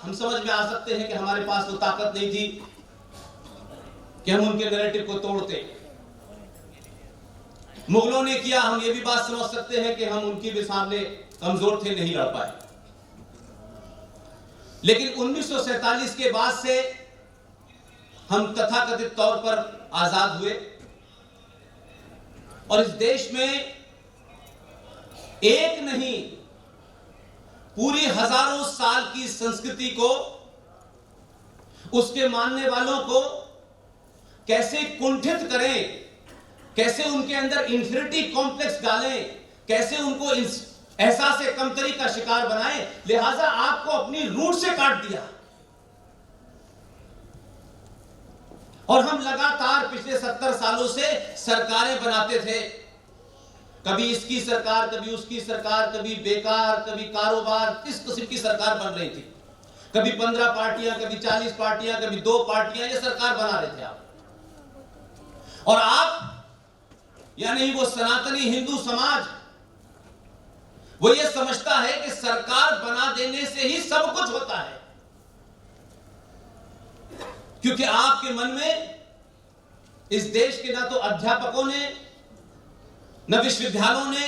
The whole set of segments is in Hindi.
हम समझ में आ सकते हैं कि हमारे पास वो ताकत नहीं थी कि हम उनके नैरेटिव को तोड़ते। मुगलों ने किया, हम ये भी बात समझ सकते हैं कि हम उनकी भी सामने कमजोर थे, नहीं लड़ पाए। लेकिन 1947 के बाद से हम तथाकथित तौर पर आजाद हुए और इस देश में एक नहीं पूरी हजारों साल की संस्कृति को, उसके मानने वालों को कैसे कुंठित करें, कैसे उनके अंदर इंफीरियरिटी कॉम्प्लेक्स डालें, कैसे उनको एहसास कमतरी का शिकार बनाएं। लिहाजा आपको अपनी रूट से काट दिया और हम लगातार पिछले 70 सालों से सरकारें बनाते थे। कभी इसकी सरकार, कभी उसकी सरकार, कभी बेकार, कभी कारोबार, इस किस्म की सरकार बन रही थी। कभी 15 पार्टियां, कभी 40 पार्टियां, कभी 2 पार्टियां, ये सरकार बना रहे थे आप। और आप यानी वो सनातनी हिंदू समाज, वो ये समझता है कि सरकार बना देने से ही सब कुछ होता है, क्योंकि आपके मन में इस देश के ना तो अध्यापकों ने, न विश्वविद्यालयों ने,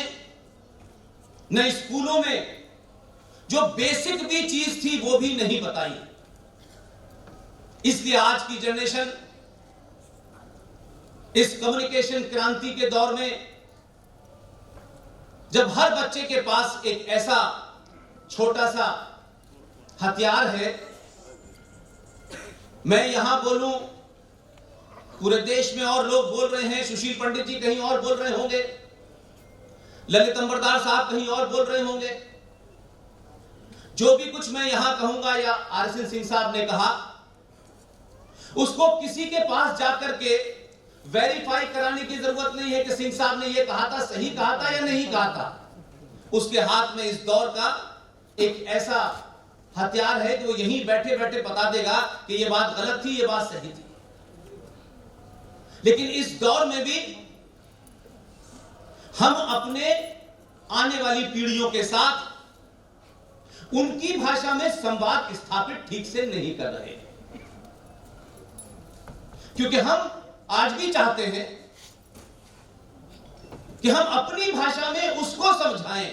न स्कूलों में जो बेसिक भी चीज थी वो भी नहीं बताई। इसलिए आज की जनरेशन इस कम्युनिकेशन क्रांति के दौर में, जब हर बच्चे के पास एक ऐसा छोटा सा हथियार है, मैं यहां बोलूं, पूरे देश में और लोग बोल रहे हैं, सुशील पंडित जी कहीं और बोल रहे होंगे, ललित अंबरदार साहब कहीं और बोल रहे होंगे, जो भी कुछ मैं यहां कहूंगा या आरएसएन सिंह साहब ने कहा, उसको किसी के पास जाकर के वेरीफाई कराने की जरूरत नहीं है कि सिंह साहब ने यह कहा था, सही कहा था या नहीं कहा था। उसके हाथ में इस दौर का एक ऐसा हथियार है कि वो यहीं बैठे बैठे बता देगा कि यह बात गलत थी, यह बात सही थी। लेकिन इस दौर में भी हम अपने आने वाली पीढ़ियों के साथ उनकी भाषा में संवाद स्थापित ठीक से नहीं कर रहे, क्योंकि हम आज भी चाहते हैं कि हम अपनी भाषा में उसको समझाएं।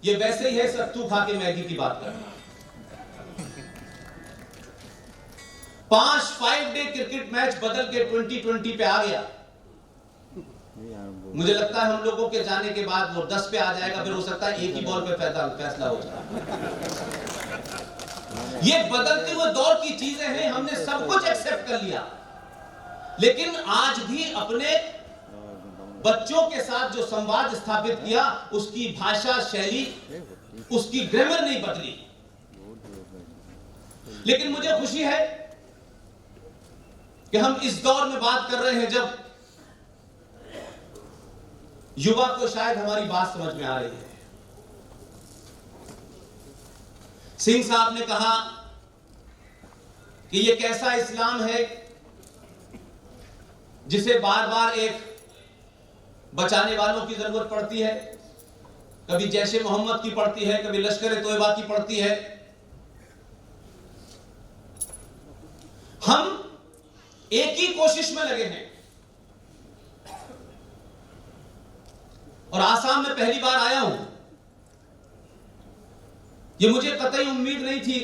ये वैसे ही है सत्तू खा के मैगी की बात करना। 5 डे क्रिकेट मैच बदल के 2020 पे आ गया। मुझे लगता है हम लोगों के जाने के बाद वो 10 पे आ जाएगा, फिर हो सकता है एक ही बॉल पे फैसला हो जाए। ये बदलते हुए दौर की चीजें हैं, हमने सब कुछ एक्सेप्ट कर लिया, लेकिन आज भी अपने बच्चों के साथ जो संवाद स्थापित किया, उसकी भाषा शैली, उसकी ग्रामर नहीं बदली। लेकिन मुझे खुशी है कि हम इस दौर में बात कर रहे हैं जब युवा को शायद हमारी बात समझ में आ रही है। सिंह साहब ने कहा कि यह कैसा इस्लाम है जिसे बार बार एक बचाने वालों की जरूरत पड़ती है। कभी जैशे मोहम्मद की पड़ती है, कभी लश्कर तोयबा की पड़ती है। हम एक ही कोशिश में लगे हैं और आसाम में पहली बार आया हूं। यह मुझे कतई उम्मीद नहीं थी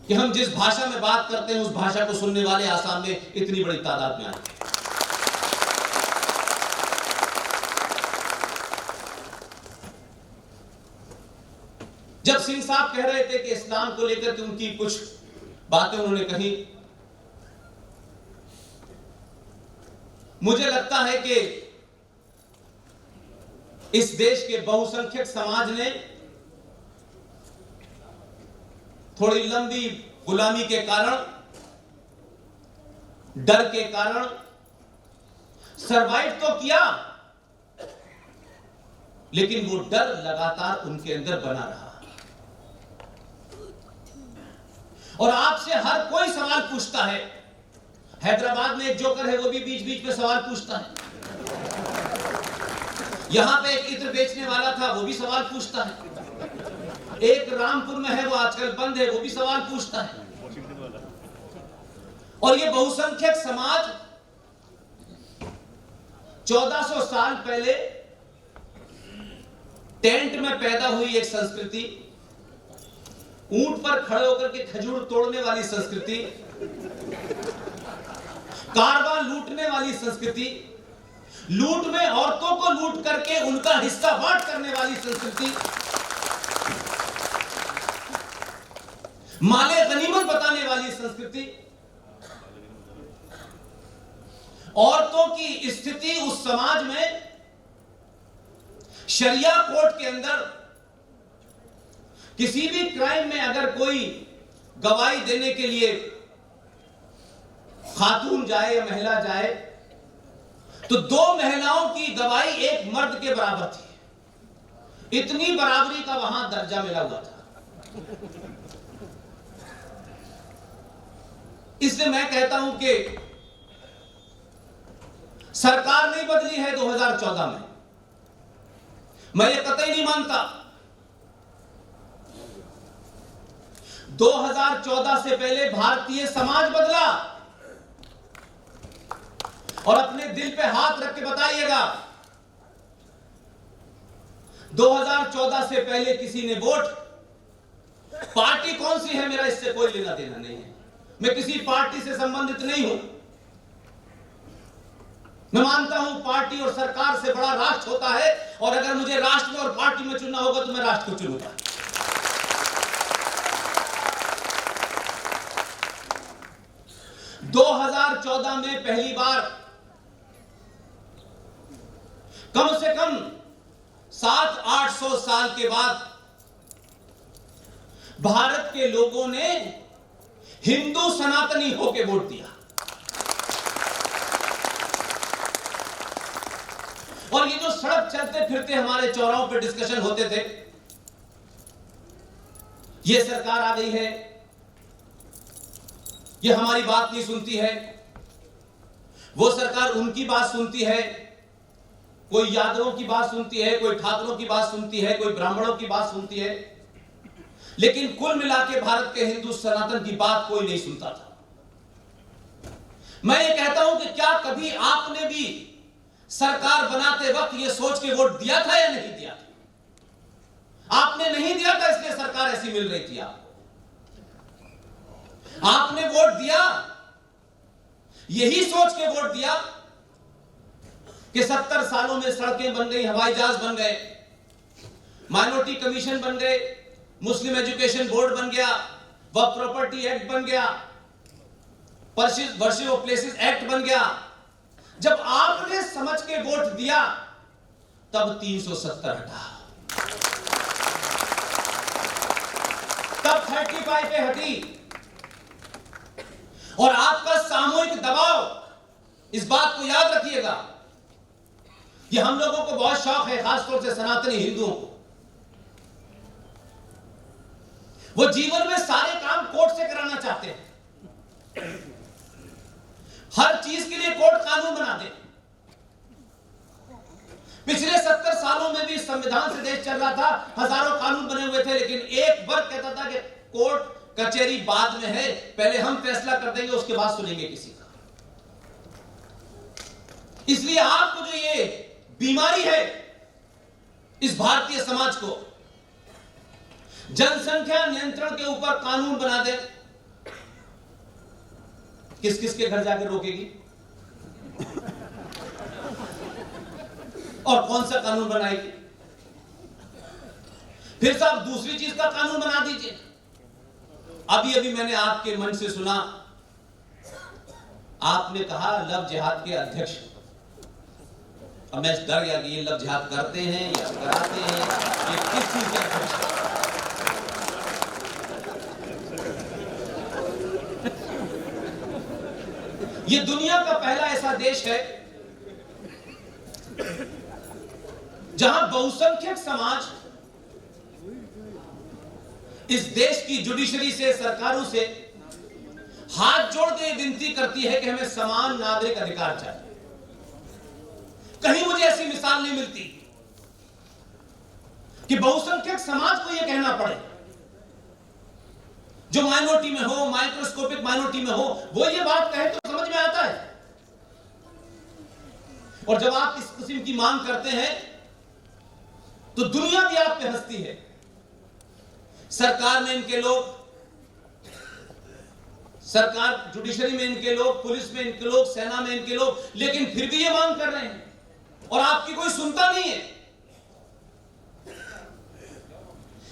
कि हम जिस भाषा में बात करते हैं उस भाषा को सुनने वाले आसाम में इतनी बड़ी तादाद में आए। जब सिंह साहब कह रहे थे कि इस्लाम को लेकर के उनकी कुछ बातें उन्होंने कही, मुझे लगता है कि इस देश के बहुसंख्यक समाज ने थोड़ी लंबी गुलामी के कारण, डर के कारण सरवाइव तो किया, लेकिन वो डर लगातार उनके अंदर बना रहा। और आपसे हर कोई सवाल पूछता है। हैदराबाद में एक जोकर है, वो भी बीच बीच में सवाल पूछता है। यहां पे एक इत्र बेचने वाला था, वो भी सवाल पूछता है। एक रामपुर में है, वो आजकल बंद है, वो भी सवाल पूछता है। और ये बहुसंख्यक समाज 1400 साल पहले टेंट में पैदा हुई एक संस्कृति, ऊंट पर खड़े होकर के खजूर तोड़ने वाली संस्कृति, कारवां लूटने वाली संस्कृति, लूट में औरतों को लूट करके उनका हिस्सा बांट करने वाली संस्कृति, माले गनीमत बताने वाली संस्कृति, औरतों की स्थिति उस समाज में शरिया कोर्ट के अंदर किसी भी क्राइम में अगर कोई गवाही देने के लिए खातून जाए या महिला जाए तो 2 महिलाओं की गवाही एक मर्द के बराबर थी। इतनी बराबरी का वहां दर्जा मिला हुआ था। इसलिए मैं कहता हूं कि सरकार नहीं बदली है 2014 में, मैं ये कतई नहीं मानता। 2014 से पहले भारतीय समाज बदला। और अपने दिल पे हाथ रख के बताइएगा, 2014 से पहले किसी ने वोट, पार्टी कौन सी है मेरा इससे कोई लेना देना नहीं है, मैं किसी पार्टी से संबंधित नहीं हूं। मैं मानता हूं पार्टी और सरकार से बड़ा राष्ट्र होता है, और अगर मुझे राष्ट्र में और पार्टी में चुनना होगा तो मैं राष्ट्र को चुनूंगा। दो 2014 में पहली बार कम से कम 700-800 साल के बाद भारत के लोगों ने हिंदू सनातनी होकर वोट दिया। और ये जो सड़क चलते फिरते हमारे चौराहों पे डिस्कशन होते थे, ये सरकार आ गई है, ये हमारी बात नहीं सुनती है, वो सरकार उनकी बात सुनती है, कोई यादवों की बात सुनती है, कोई ठाकुरों की बात सुनती है, कोई ब्राह्मणों की बात सुनती है, लेकिन कुल मिला के भारत के हिंदू सनातन की बात कोई नहीं सुनता था। मैं ये कहता हूं कि क्या कभी आपने भी सरकार बनाते वक्त ये सोच के वोट दिया था या नहीं दिया था? आपने नहीं दिया था, इसलिए सरकार ऐसी मिल रही थी। आपने वोट दिया यही सोच के वोट दिया कि 70 सालों में सड़कें बन गई, हवाई जहाज बन गए, माइनॉरिटी कमीशन बन गए, मुस्लिम एजुकेशन बोर्ड बन गया, वक्फ प्रॉपर्टी एक्ट बन गया, वर्शिप ऑफ प्लेसेस एक्ट बन गया। जब आपने समझ के वोट दिया तब 370 हटा, तब 35 पे हटी। और आपका सामूहिक दबाव, इस बात को याद रखिएगा, ये हम लोगों को बहुत शौक है, खासतौर से सनातनी हिंदुओं को। वो जीवन में सारे काम कोर्ट से कराना चाहते हैं, हर चीज के लिए कोर्ट कानून बना दे। पिछले 70 सालों में भी संविधान से देश चल रहा था, हजारों कानून बने हुए थे, लेकिन एक वर्ग कहता था कि कोर्ट कचहरी बाद में है, पहले हम फैसला कर देंगे, उसके बाद सुनेंगे किसी का। इसलिए आपको जो ये बीमारी है इस भारतीय समाज को, जनसंख्या नियंत्रण के ऊपर कानून बना दे, किस किस के घर जाकर रोकेगी? और कौन सा कानून बनाएगी? फिर साहब दूसरी चीज का कानून बना दीजिए। अभी अभी मैंने आपके मन से सुना, आपने कहा लव जिहाद के अध्यक्ष। अब मैं डर गया कि ये लव जिहाद करते हैं या कराते हैं, ये किस चीज के अध्यक्ष हैं? ये दुनिया का पहला ऐसा देश है जहां बहुसंख्यक समाज इस देश की जुडिशरी से, सरकारों से हाथ जोड़ के विनती करती है कि हमें समान नागरिक अधिकार चाहिए। कहीं मुझे ऐसी मिसाल नहीं मिलती कि बहुसंख्यक समाज को यह कहना पड़े जो माइनॉरिटी में हो, माइक्रोस्कोपिक माइनॉरिटी में हो, वो ये बात कहे तो समझ में आता है। और जब आप इस किस्म की मांग करते हैं तो दुनिया भी आप पे हंसती है। सरकार में इनके लोग, सरकार जुडिशरी में इनके लोग, पुलिस में इनके लोग, सेना में इनके लोग, लेकिन फिर भी ये मांग कर रहे हैं और आपकी कोई सुनता नहीं है।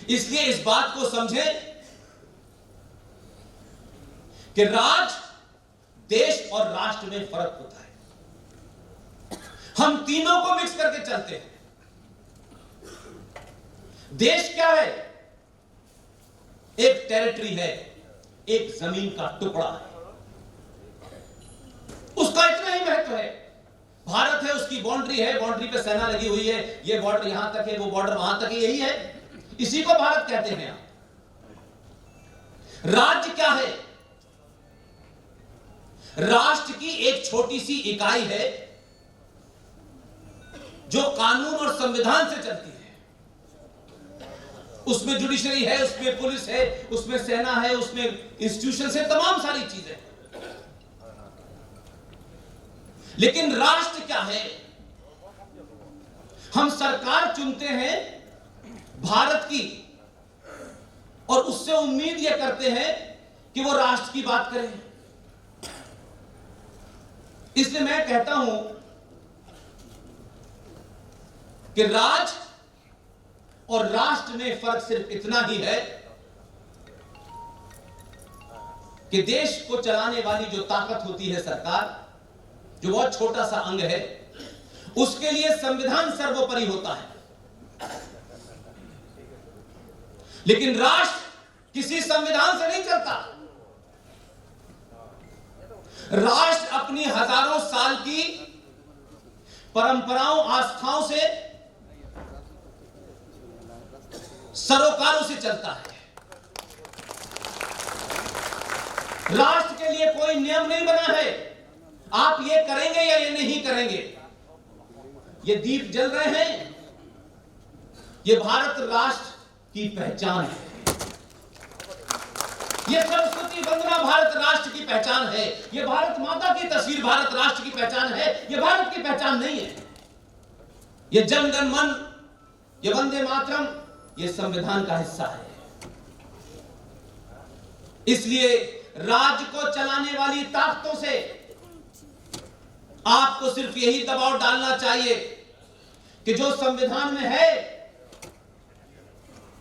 इसलिए इस बात को समझें कि राज, देश और राष्ट्र में फर्क होता है। हम तीनों को मिक्स करके चलते हैं। देश क्या है? एक टेरिटरी है, एक जमीन का टुकड़ा है, उसका इतना ही महत्व है। भारत है, उसकी बाउंड्री है, बाउंड्री पे सेना लगी हुई है, ये बॉर्डर यहां तक है, वो बॉर्डर वहां तक है, यही है, इसी को भारत कहते हैं। राज्य क्या है? राष्ट्र की एक छोटी सी इकाई है जो कानून और संविधान से चलती है। उसमें जुडिशरी है, उसमें पुलिस है, उसमें सेना है, उसमें इंस्टीट्यूशन है, तमाम सारी चीजें। लेकिन राष्ट्र क्या है? हम सरकार चुनते हैं भारत की और उससे उम्मीद यह करते हैं कि वो राष्ट्र की बात करें। इसलिए मैं कहता हूं कि राज और राष्ट्र में फर्क सिर्फ इतना ही है कि देश को चलाने वाली जो ताकत होती है सरकार, जो बहुत छोटा सा अंग है, उसके लिए संविधान सर्वोपरि होता है। लेकिन राष्ट्र किसी संविधान से नहीं चलता। राष्ट्र अपनी हजारों साल की परंपराओं, आस्थाओं से, सरोकारों से चलता है। राष्ट्र के लिए कोई नियम नहीं बना है, आप ये करेंगे या ये नहीं करेंगे। ये दीप जल रहे हैं, ये भारत राष्ट्र की पहचान है। ये सरस्वती वंदना भारत राष्ट्र की पहचान है। ये भारत माता की तस्वीर भारत राष्ट्र की पहचान है। ये भारत की पहचान नहीं है। ये जन गण मन, ये वंदे मातरम, ये संविधान का हिस्सा है। इसलिए राज्य को चलाने वाली ताकतों से आपको सिर्फ यही दबाव डालना चाहिए कि जो संविधान में है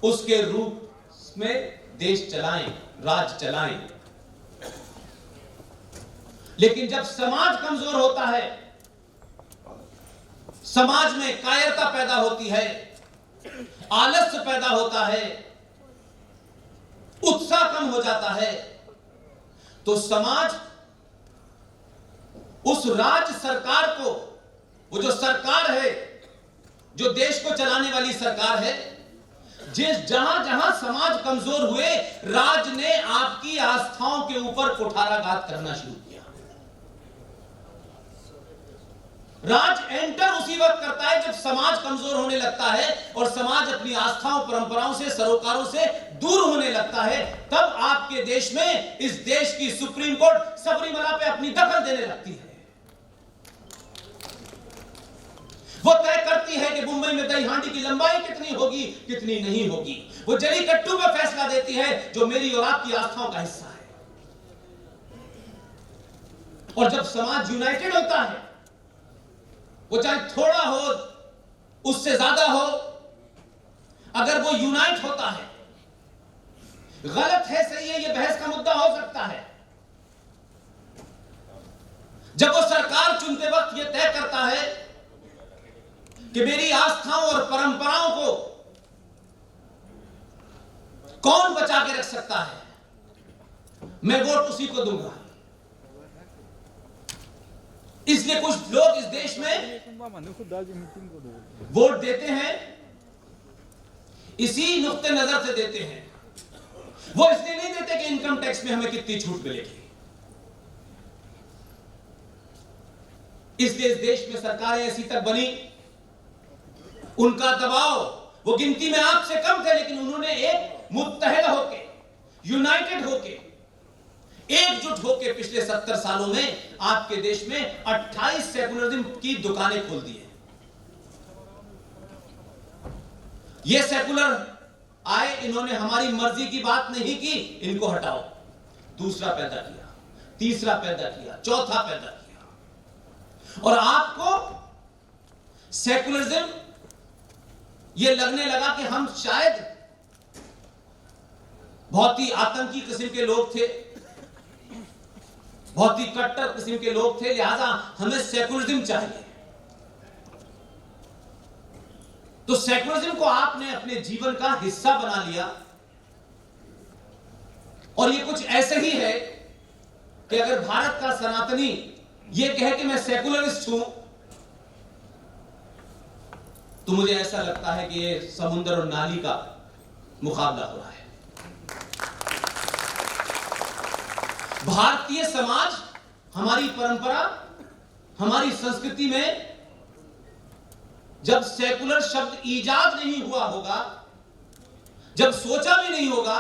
उसके रूप में देश चलाएं, राज चलाएं। लेकिन जब समाज कमजोर होता है, समाज में कायरता पैदा होती है, आलस्य पैदा होता है, उत्साह कम हो जाता है, तो समाज उस राज्य सरकार को, वो जो सरकार है, जो देश को चलाने वाली सरकार है, जहां जहां समाज कमजोर हुए, राज ने आपकी आस्थाओं के ऊपर कुठाराघात करना शुरू किया। राज एंटर उसी वक्त करता है जब समाज कमजोर होने लगता है और समाज अपनी आस्थाओं, परंपराओं से, सरोकारों से दूर होने लगता है। तब आपके देश में, इस देश की सुप्रीम कोर्ट सबरीमला पे अपनी दखल देने लगती है। वो तय करती है कि मुंबई में दही हांडी की लंबाई कितनी होगी, कितनी नहीं होगी। वो जलीकट्टू में फैसला देती है जो मेरी और आपकी आस्थाओं का हिस्सा है। और जब समाज यूनाइटेड होता है, वो चाहे थोड़ा हो, उससे ज्यादा हो, अगर वो यूनाइट होता है, गलत है सही है, ये बहस का मुद्दा हो सकता है। जब वो सरकार चुनते वक्त ये तय करता है कि मेरी आस्थाओं और परंपराओं को कौन बचा के रख सकता है, मैं वोट उसी को दूंगा। इसलिए कुछ लोग इस देश में वोट देते हैं, इसी नुक्ते नजर से देते हैं। वो इसलिए नहीं देते कि इनकम टैक्स में हमें कितनी छूट मिलेगी। इसलिए इस देश में सरकारें ऐसी तक बनी, उनका दबाव, वो गिनती में आपसे कम थे, लेकिन उन्होंने एक मुत्तहिद होकर यूनाइटेड होके, एकजुट होके पिछले 70 सालों में आपके देश में 28 सेकुलरिज्म की दुकानें खोल दी है। ये सेकुलर आए, इन्होंने हमारी मर्जी की बात नहीं की, इनको हटाओ। दूसरा पैदा किया, तीसरा पैदा किया, चौथा पैदा किया, और आपको सेकुलरिज्म ये लगने लगा कि हम शायद बहुत ही आतंकी किस्म के लोग थे, बहुत ही कट्टर किस्म के लोग थे, लिहाजा हमें सेकुलरिज्म चाहिए। तो सेकुलरिज्म को आपने अपने जीवन का हिस्सा बना लिया, और ये कुछ ऐसे ही है कि अगर भारत का सनातनी ये कहे कि मैं सेकुलरिस्ट हूं, तो मुझे ऐसा लगता है कि ये समुद्र और नाली का मुकाबला हो रहा है। भारतीय समाज, हमारी परंपरा, हमारी संस्कृति में जब सेकुलर शब्द ईजाद नहीं हुआ होगा, जब सोचा भी नहीं होगा,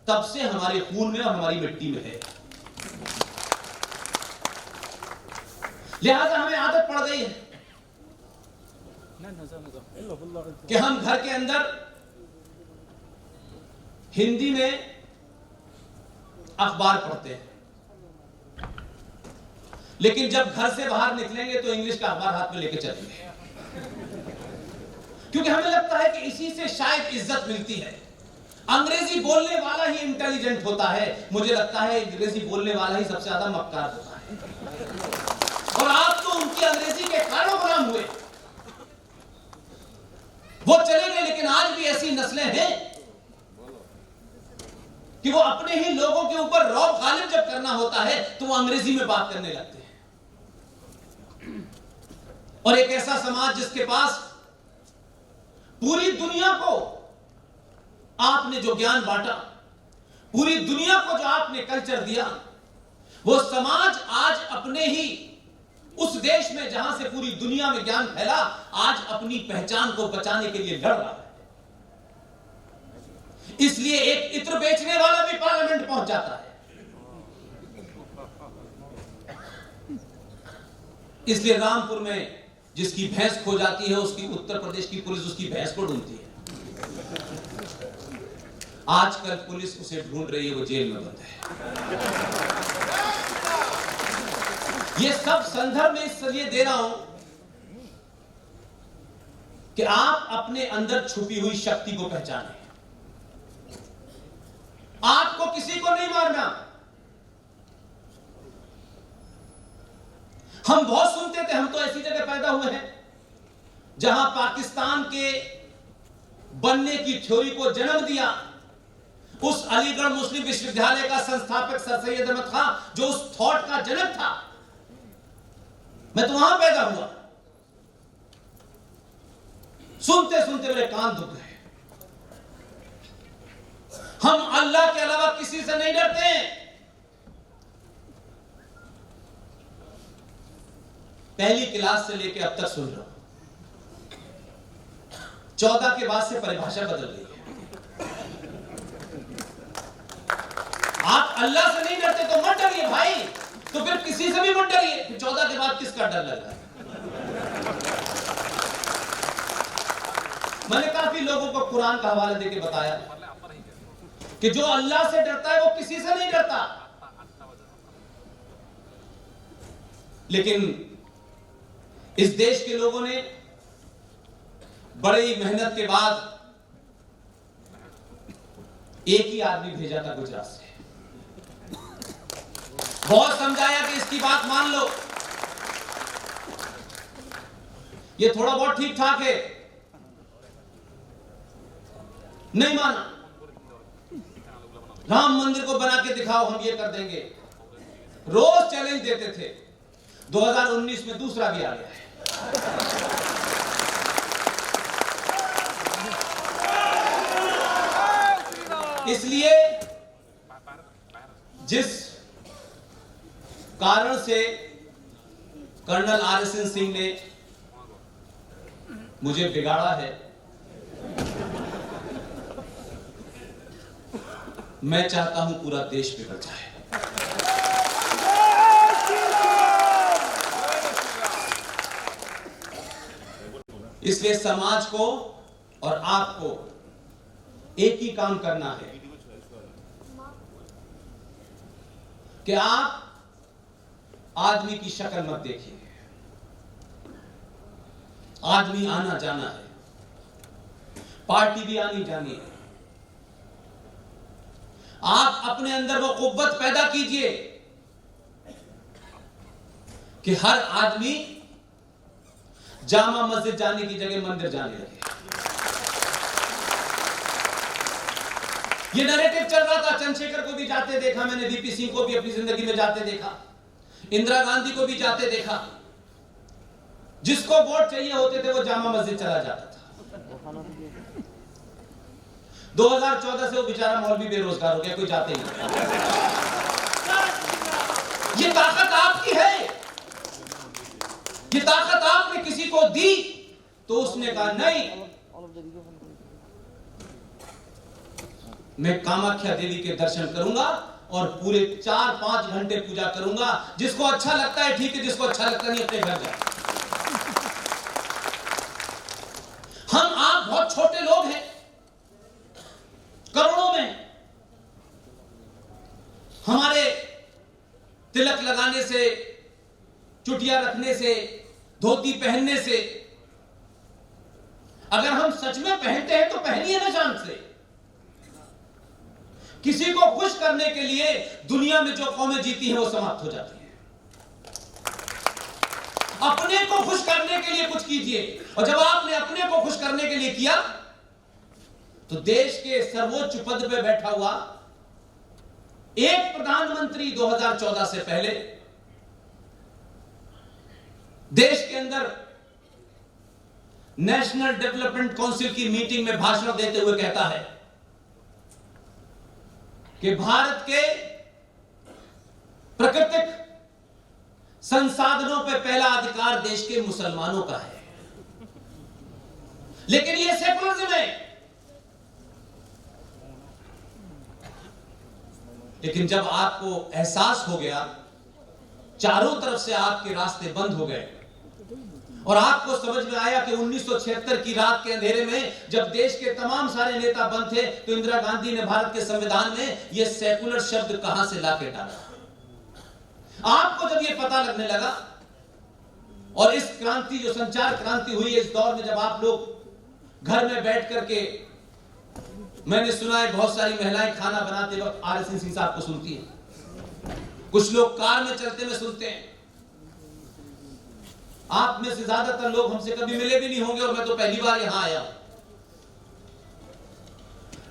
तब से हमारे खून में और हमारी मिट्टी में है। लिहाजा हमें आदत पड़ गई है कि हम घर के अंदर हिंदी में अखबार पढ़ते हैं, लेकिन जब घर से बाहर निकलेंगे तो इंग्लिश का अखबार हाथ में लेके चलेंगे, क्योंकि हमें लगता है कि इसी से शायद इज्जत मिलती है। अंग्रेजी बोलने वाला ही इंटेलिजेंट होता है, मुझे लगता है अंग्रेजी बोलने वाला ही सबसे ज्यादा मक्कार होता है। और आप तो उनकी अंग्रेजी के कारण गुलाम हुए, वो चले गए, लेकिन आज भी ऐसी नस्लें हैं कि वो अपने ही लोगों के ऊपर रौब गालिब जब करना होता है तो वो अंग्रेजी में बात करने लगते हैं। और एक ऐसा समाज जिसके पास पूरी दुनिया को आपने जो ज्ञान बांटा, पूरी दुनिया को जो आपने कल्चर दिया, वो समाज आज अपने ही उस देश में जहां से पूरी दुनिया में ज्ञान फैला, आज अपनी पहचान को बचाने के लिए लड़ रहा है। इसलिए एक इत्र बेचने वाला भी पार्लियामेंट पहुंच जाता है। इसलिए रामपुर में जिसकी भैंस खो जाती है, उसकी उत्तर प्रदेश की पुलिस उसकी भैंस को ढूंढती है। आजकल पुलिस उसे ढूंढ रही है, वो जेल में बंद है। ये सब संदर्भ में इसलिए दे रहा हूं कि आप अपने अंदर छुपी हुई शक्ति को पहचानें। आपको किसी को नहीं मारना। हम बहुत सुनते थे, हम तो ऐसी जगह पैदा हुए हैं जहां पाकिस्तान के बनने की थ्योरी को जन्म दिया उस अलीगढ़ मुस्लिम विश्वविद्यालय का संस्थापक सर सैयद अहमद खान, जो उस थॉट का जनक था। मैं तो वहां पैदा हुआ। सुनते सुनते मेरे कान दुख गए। हम अल्लाह के अलावा किसी से नहीं डरते हैं। पहली क्लास से लेकर अब तक सुन रहा हूं, 14 के बाद से परिभाषा बदल गई है। आप अल्लाह से नहीं डरते तो मत डरिए भाई, तो फिर किसी से भी मत डरिए। फिर 14 के बाद किसका डर लग रहा है? मैंने काफी लोगों को कुरान का हवाला देके बताया कि जो अल्लाह से डरता है वो किसी से नहीं डरता। लेकिन इस देश के लोगों ने बड़ी मेहनत के बाद एक ही आदमी भेजा था गुजरात से। बहुत समझाया कि इसकी बात मान लो, ये थोड़ा बहुत ठीक ठाक है, नहीं माना। राम मंदिर को बना के दिखाओ, हम ये कर देंगे। रोज चैलेंज देते थे। 2019 में दूसरा भी आ गया है। इसलिए जिस कारण से कर्नल आर.एस.एन. सिंह ने मुझे बिगाड़ा है, मैं चाहता हूं पूरा देश बिगड़ जाए। इसलिए समाज को और आपको एक ही काम करना है कि आप आदमी की शक्ल मत देखिए। आदमी आना जाना है, पार्टी भी आनी जानी है। आप अपने अंदर वो कुव्वत पैदा कीजिए कि हर आदमी जामा मस्जिद जाने की जगह मंदिर जाने लगे। ये नैरेटिव चल रहा था, चंद्रशेखर को भी जाते देखा मैंने, वीपी सिंह को भी अपनी जिंदगी में जाते देखा, इंदिरा गांधी को भी जाते देखा। जिसको वोट चाहिए होते थे वो जामा मस्जिद चला जाता था। 2014 से वो बेचारा मौलवी बेरोजगार हो गया, कोई जाते नहीं। ये ताकत आपकी है, ये ताकत आपने किसी को दी तो उसने कहा नहीं, मैं कामाख्या देवी के दर्शन करूंगा और पूरे 4-5 घंटे पूजा करूंगा। जिसको अच्छा लगता है ठीक है, जिसको अच्छा लगता नहीं अपने घर जाए। हम आप बहुत छोटे लोग हैं, करोड़ों में। हमारे तिलक लगाने से, चुटिया रखने से, धोती पहनने से, अगर हम सच में पहनते हैं तो पहनिए ना जान से। किसी को खुश करने के लिए दुनिया में जो कौमें जीती हैं वो समाप्त हो जाती हैं। अपने को खुश करने के लिए कुछ कीजिए, और जब आपने अपने को खुश करने के लिए किया तो देश के सर्वोच्च पद पे बैठा हुआ एक प्रधानमंत्री 2014 से पहले देश के अंदर नेशनल डेवलपमेंट काउंसिल की मीटिंग में भाषण देते हुए कहता है कि भारत के प्राकृतिक संसाधनों पर पहला अधिकार देश के मुसलमानों का है। लेकिन यह सेकुलरिज्म है। लेकिन जब आपको एहसास हो गया, चारों तरफ से आपके रास्ते बंद हो गए और आपको समझ में आया कि 1976 की रात के अंधेरे में जब देश के तमाम सारे नेता बंद थे तो इंदिरा गांधी ने भारत के संविधान में यह सेकुलर शब्द कहां से लाके डाला। आपको जब यह पता लगने लगा और इस क्रांति जो संचार क्रांति हुई, इस दौर में जब आप लोग घर में बैठ करके, मैंने सुना है बहुत सारी महिलाएं खाना बनाते वक्त आरएसएन सिंह साहब को सुनती हैं, कुछ लोग कार में चलते में सुनते हैं। आप में से ज्यादातर लोग हमसे कभी मिले भी नहीं होंगे और मैं तो पहली बार यहां आया।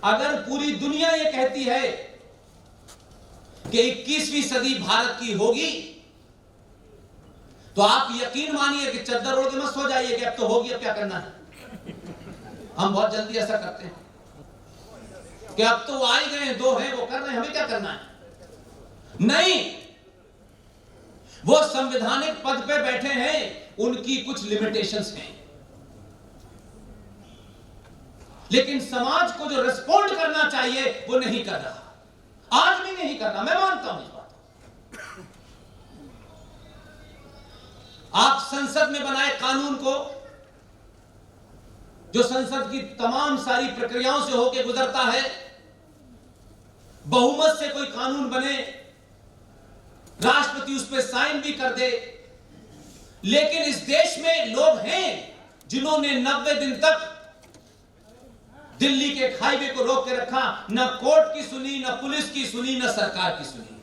अगर पूरी दुनिया ये कहती है कि 21वीं सदी भारत की होगी तो आप यकीन मानिए कि चद्दर ओढ़ के मत सो जाइए कि अब तो होगी, अब क्या करना है। हम बहुत जल्दी ऐसा करते हैं कि अब तो आ ही गए, 2 हैं वो कर रहे हैं, हमें क्या करना है। नहीं, वो संवैधानिक पद पे बैठे हैं, उनकी कुछ लिमिटेशंस हैं, लेकिन समाज को जो रिस्पॉन्ड करना चाहिए वो नहीं कर रहा, आज भी नहीं कर रहा। मैं मानता हूं इस बात को। आप संसद में बनाए कानून को, जो संसद की तमाम सारी प्रक्रियाओं से होकर गुजरता है, बहुमत से कोई कानून बने, राष्ट्रपति उस पर साइन भी कर दे, लेकिन इस देश में लोग हैं जिन्होंने 90 दिन तक दिल्ली के हाईवे को रोक के रखा, न कोर्ट की सुनी, न पुलिस की सुनी, न सरकार की सुनी।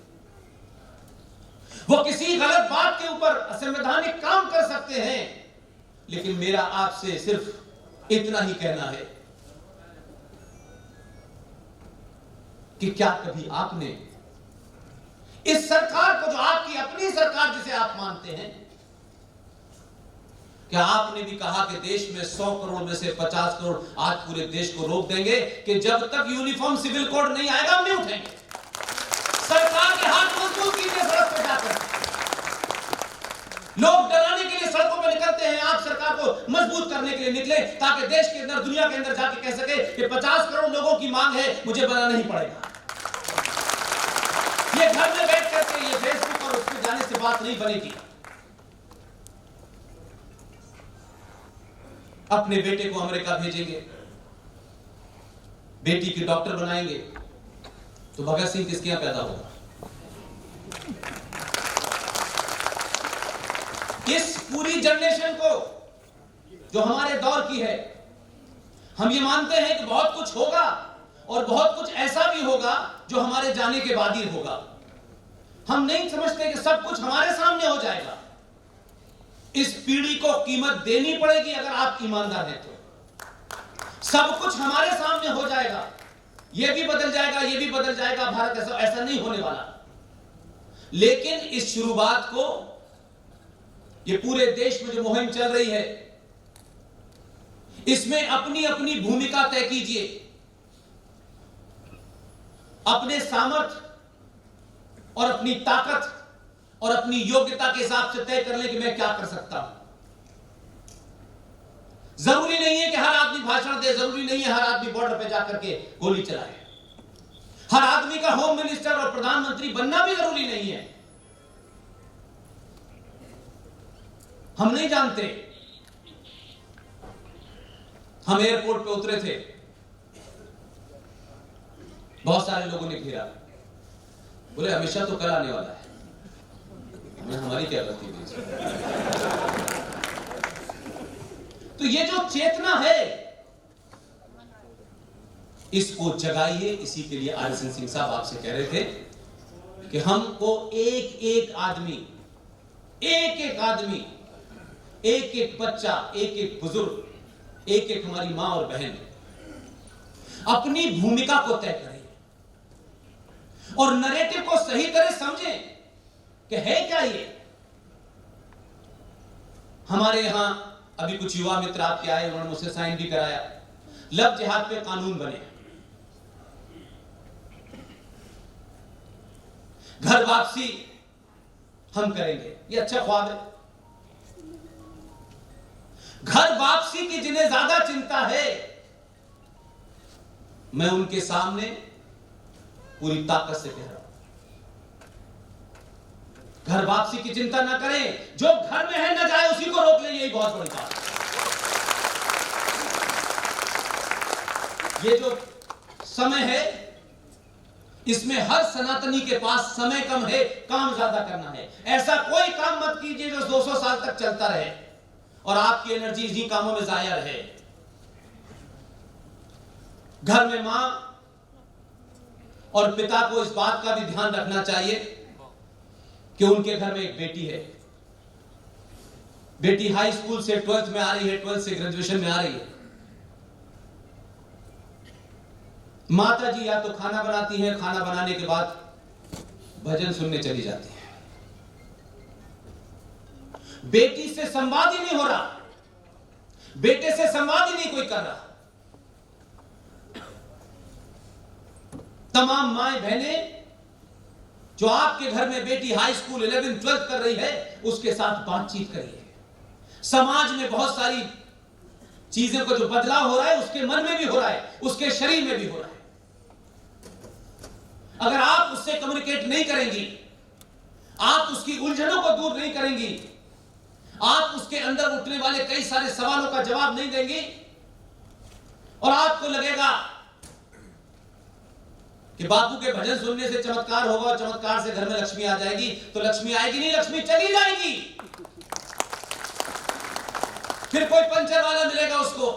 वो किसी गलत बात के ऊपर असंवैधानिक काम कर सकते हैं, लेकिन मेरा आपसे सिर्फ इतना ही कहना है कि क्या कभी आपने इस सरकार को, जो आपकी अपनी सरकार जिसे आप मानते हैं, क्या आपने भी कहा कि देश में 100 करोड़ में से 50 करोड़ आज पूरे देश को रोक देंगे कि जब तक यूनिफॉर्म सिविल कोड नहीं आएगा हम नहीं उठेंगे। सरकार के हाथ मजबूत कीजिए सड़क पर जाकर। लोग डराने के लिए सड़कों पर निकलते हैं, आप सरकार को मजबूत करने के लिए निकले ताकि देश के अंदर, दुनिया के अंदर जाके कह सके कि 50 करोड़ लोगों की मांग है, मुझे बनाना ही पड़ेगा। बात नहीं बनेगी। अपने बेटे को अमेरिका भेजेंगे, बेटी की डॉक्टर बनाएंगे, तो भगत सिंह किसके यहां पैदा होगा? इस पूरी जनरेशन को जो हमारे दौर की है, हम ये मानते हैं कि बहुत कुछ होगा और बहुत कुछ ऐसा भी होगा जो हमारे जाने के बाद ही होगा। हम नहीं समझते कि सब कुछ हमारे सामने हो जाएगा। इस पीढ़ी को कीमत देनी पड़ेगी अगर आप ईमानदार हैं तो। सब कुछ हमारे सामने हो जाएगा, यह भी बदल जाएगा, यह भी बदल जाएगा, भारत ऐसा नहीं होने वाला। लेकिन इस शुरुआत को, ये पूरे देश में जो मुहिम चल रही है, इसमें अपनी अपनी भूमिका तय कीजिए। अपने सामर्थ्य और अपनी ताकत और अपनी योग्यता के हिसाब से तय कर लें कि मैं क्या कर सकता हूं। जरूरी नहीं है कि हर आदमी भाषण दे, जरूरी नहीं है हर आदमी बॉर्डर पे जाकर के गोली चलाए, हर आदमी का होम मिनिस्टर और प्रधानमंत्री बनना भी जरूरी नहीं है। हम नहीं जानते। हम एयरपोर्ट पे उतरे थे, बहुत सारे लोगों ने घेरा, बोले हमेशा तो कल आने वाला है। हमारी क्या गलती थी? तो ये जो चेतना है, इसको जगाइए। इसी के लिए आरएसएन सिंह साहब आपसे कह रहे थे कि हमको एक एक आदमी, एक एक बच्चा, एक एक बुजुर्ग, एक एक हमारी मां और बहन अपनी भूमिका को तय करें और नैरेटिव को सही तरह समझें कि है क्या ये। हमारे यहां अभी कुछ युवा मित्र आपके आए, उन्होंने मुझसे साइन भी कराया, लव जिहाद पे कानून बने, घर वापसी हम करेंगे, ये अच्छा ख्वाब है। घर वापसी की जिन्हें ज्यादा चिंता है, मैं उनके सामने पूरी ताकत से कह रहा हूं, घर वापसी की चिंता ना करें। जो घर में है ना जाए, उसी को रोक ले, यही बहुत बड़ी बात है। ये जो समय है, इसमें हर सनातनी के पास समय कम है, काम ज्यादा करना है। ऐसा कोई काम मत कीजिए जो 200 साल तक चलता रहे और आपकी एनर्जी इन्हीं कामों में जाया रहे। घर में मां और पिता को इस बात का भी ध्यान रखना चाहिए कि उनके घर में एक बेटी है। बेटी हाई स्कूल से 12th में आ रही है, 12th से ग्रेजुएशन में आ रही है। माता जी या तो खाना बनाती हैं, खाना बनाने के बाद भजन सुनने चली जाती हैं। बेटी से संवाद ही नहीं हो रहा, बेटे से संवाद ही नहीं कोई कर रहा। तमाम माएं बहनें जो आपके घर में बेटी हाई स्कूल 11th 12th कर रही है, उसके साथ बातचीत करिए। समाज में बहुत सारी चीजों को जो बदलाव हो रहा है, उसके मन में भी हो रहा है, उसके शरीर में भी हो रहा है। अगर आप उससे कम्युनिकेट नहीं करेंगी, आप उसकी उलझनों को दूर नहीं करेंगी, आप उसके अंदर उठने वाले कई सारे सवालों का जवाब नहीं देंगी और आपको लगेगा कि बापू के भजन सुनने से चमत्कार होगा और चमत्कार से घर में लक्ष्मी आ जाएगी, तो लक्ष्मी आएगी नहीं, लक्ष्मी चली जाएगी। फिर कोई पंचर वाला मिलेगा उसको,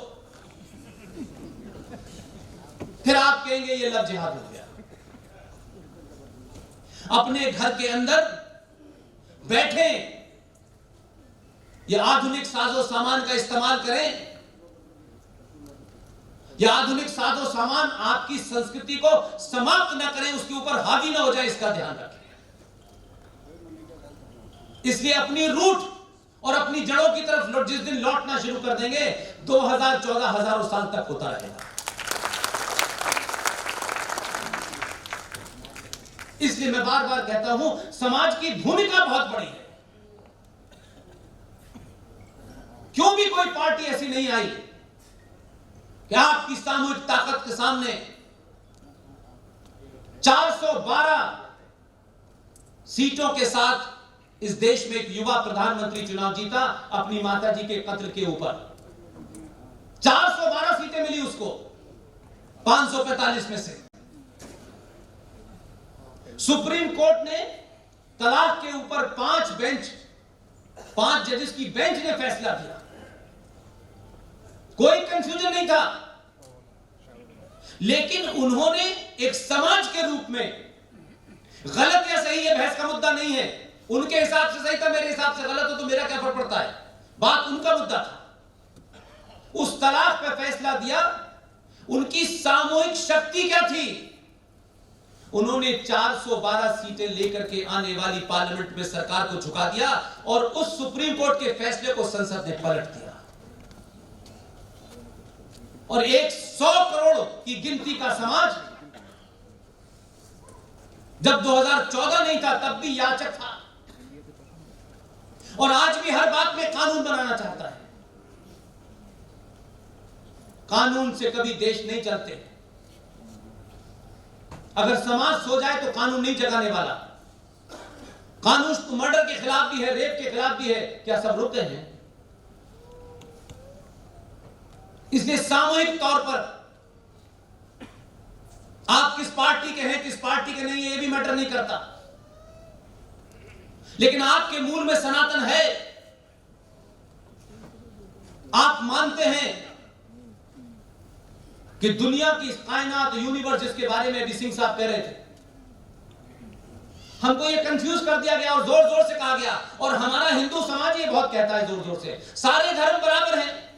फिर आप कहेंगे ये लव जिहाद हो गया। अपने घर के अंदर बैठे, ये आधुनिक साजो सामान का इस्तेमाल करें। यह आधुनिक साजो सामान आपकी संस्कृति को समाप्त न करें, उसके ऊपर हावी न हो जाए, इसका ध्यान रखें। इसलिए अपनी रूट और अपनी जड़ों की तरफ जिस दिन लौटना शुरू कर देंगे, 2014 हजारों साल तक होता रहेगा। इसलिए मैं बार बार कहता हूं, समाज की भूमिका बहुत बड़ी है। क्यों भी कोई पार्टी ऐसी नहीं आई कि आपकी सामूहिक ताकत के सामने 412 सीटों के साथ इस देश में एक युवा प्रधानमंत्री चुनाव जीता अपनी माताजी के कत्ल के ऊपर। 412 सीटें मिली उसको 545 में से। सुप्रीम कोर्ट ने तलाक के ऊपर 5 जजेस की बेंच ने फैसला दिया। कोई कंफ्यूजन नहीं था, लेकिन उन्होंने एक समाज के रूप में, गलत या सही ये बहस का मुद्दा नहीं है, उनके हिसाब से सही था, मेरे हिसाब से गलत हो तो मेरा क्या फर्क पड़ता है, बात उनका मुद्दा था। उस तलाक पे फैसला दिया। उनकी सामूहिक शक्ति क्या थी? उन्होंने 412 सीटें लेकर के आने वाली पार्लियामेंट में सरकार को झुका दिया और उस सुप्रीम कोर्ट के फैसले को संसद ने पलट दिया। और 100 करोड़ की गिनती का समाज जब 2014 नहीं था तब भी याचक था, और आज भी हर बात में कानून बनाना चाहता है। कानून से कभी देश नहीं चलते। अगर समाज सो जाए तो कानून नहीं जगाने वाला। कानून तो मर्डर के खिलाफ भी है, रेप के खिलाफ भी है, क्या सब रुक गए हैं? इसलिए सामूहिक तौर पर आप किस पार्टी के हैं, किस पार्टी के नहीं है, ये भी मैटर नहीं करता, लेकिन आपके मूल में सनातन है। आप मानते हैं कि दुनिया की कायनात, यूनिवर्स जिसके बारे में अभी सिंह साहब कह रहे थे, हमको ये कंफ्यूज कर दिया गया और जोर जोर से कहा गया, और हमारा हिंदू समाज ये बहुत कहता है जोर जोर से, सारे धर्म बराबर हैं।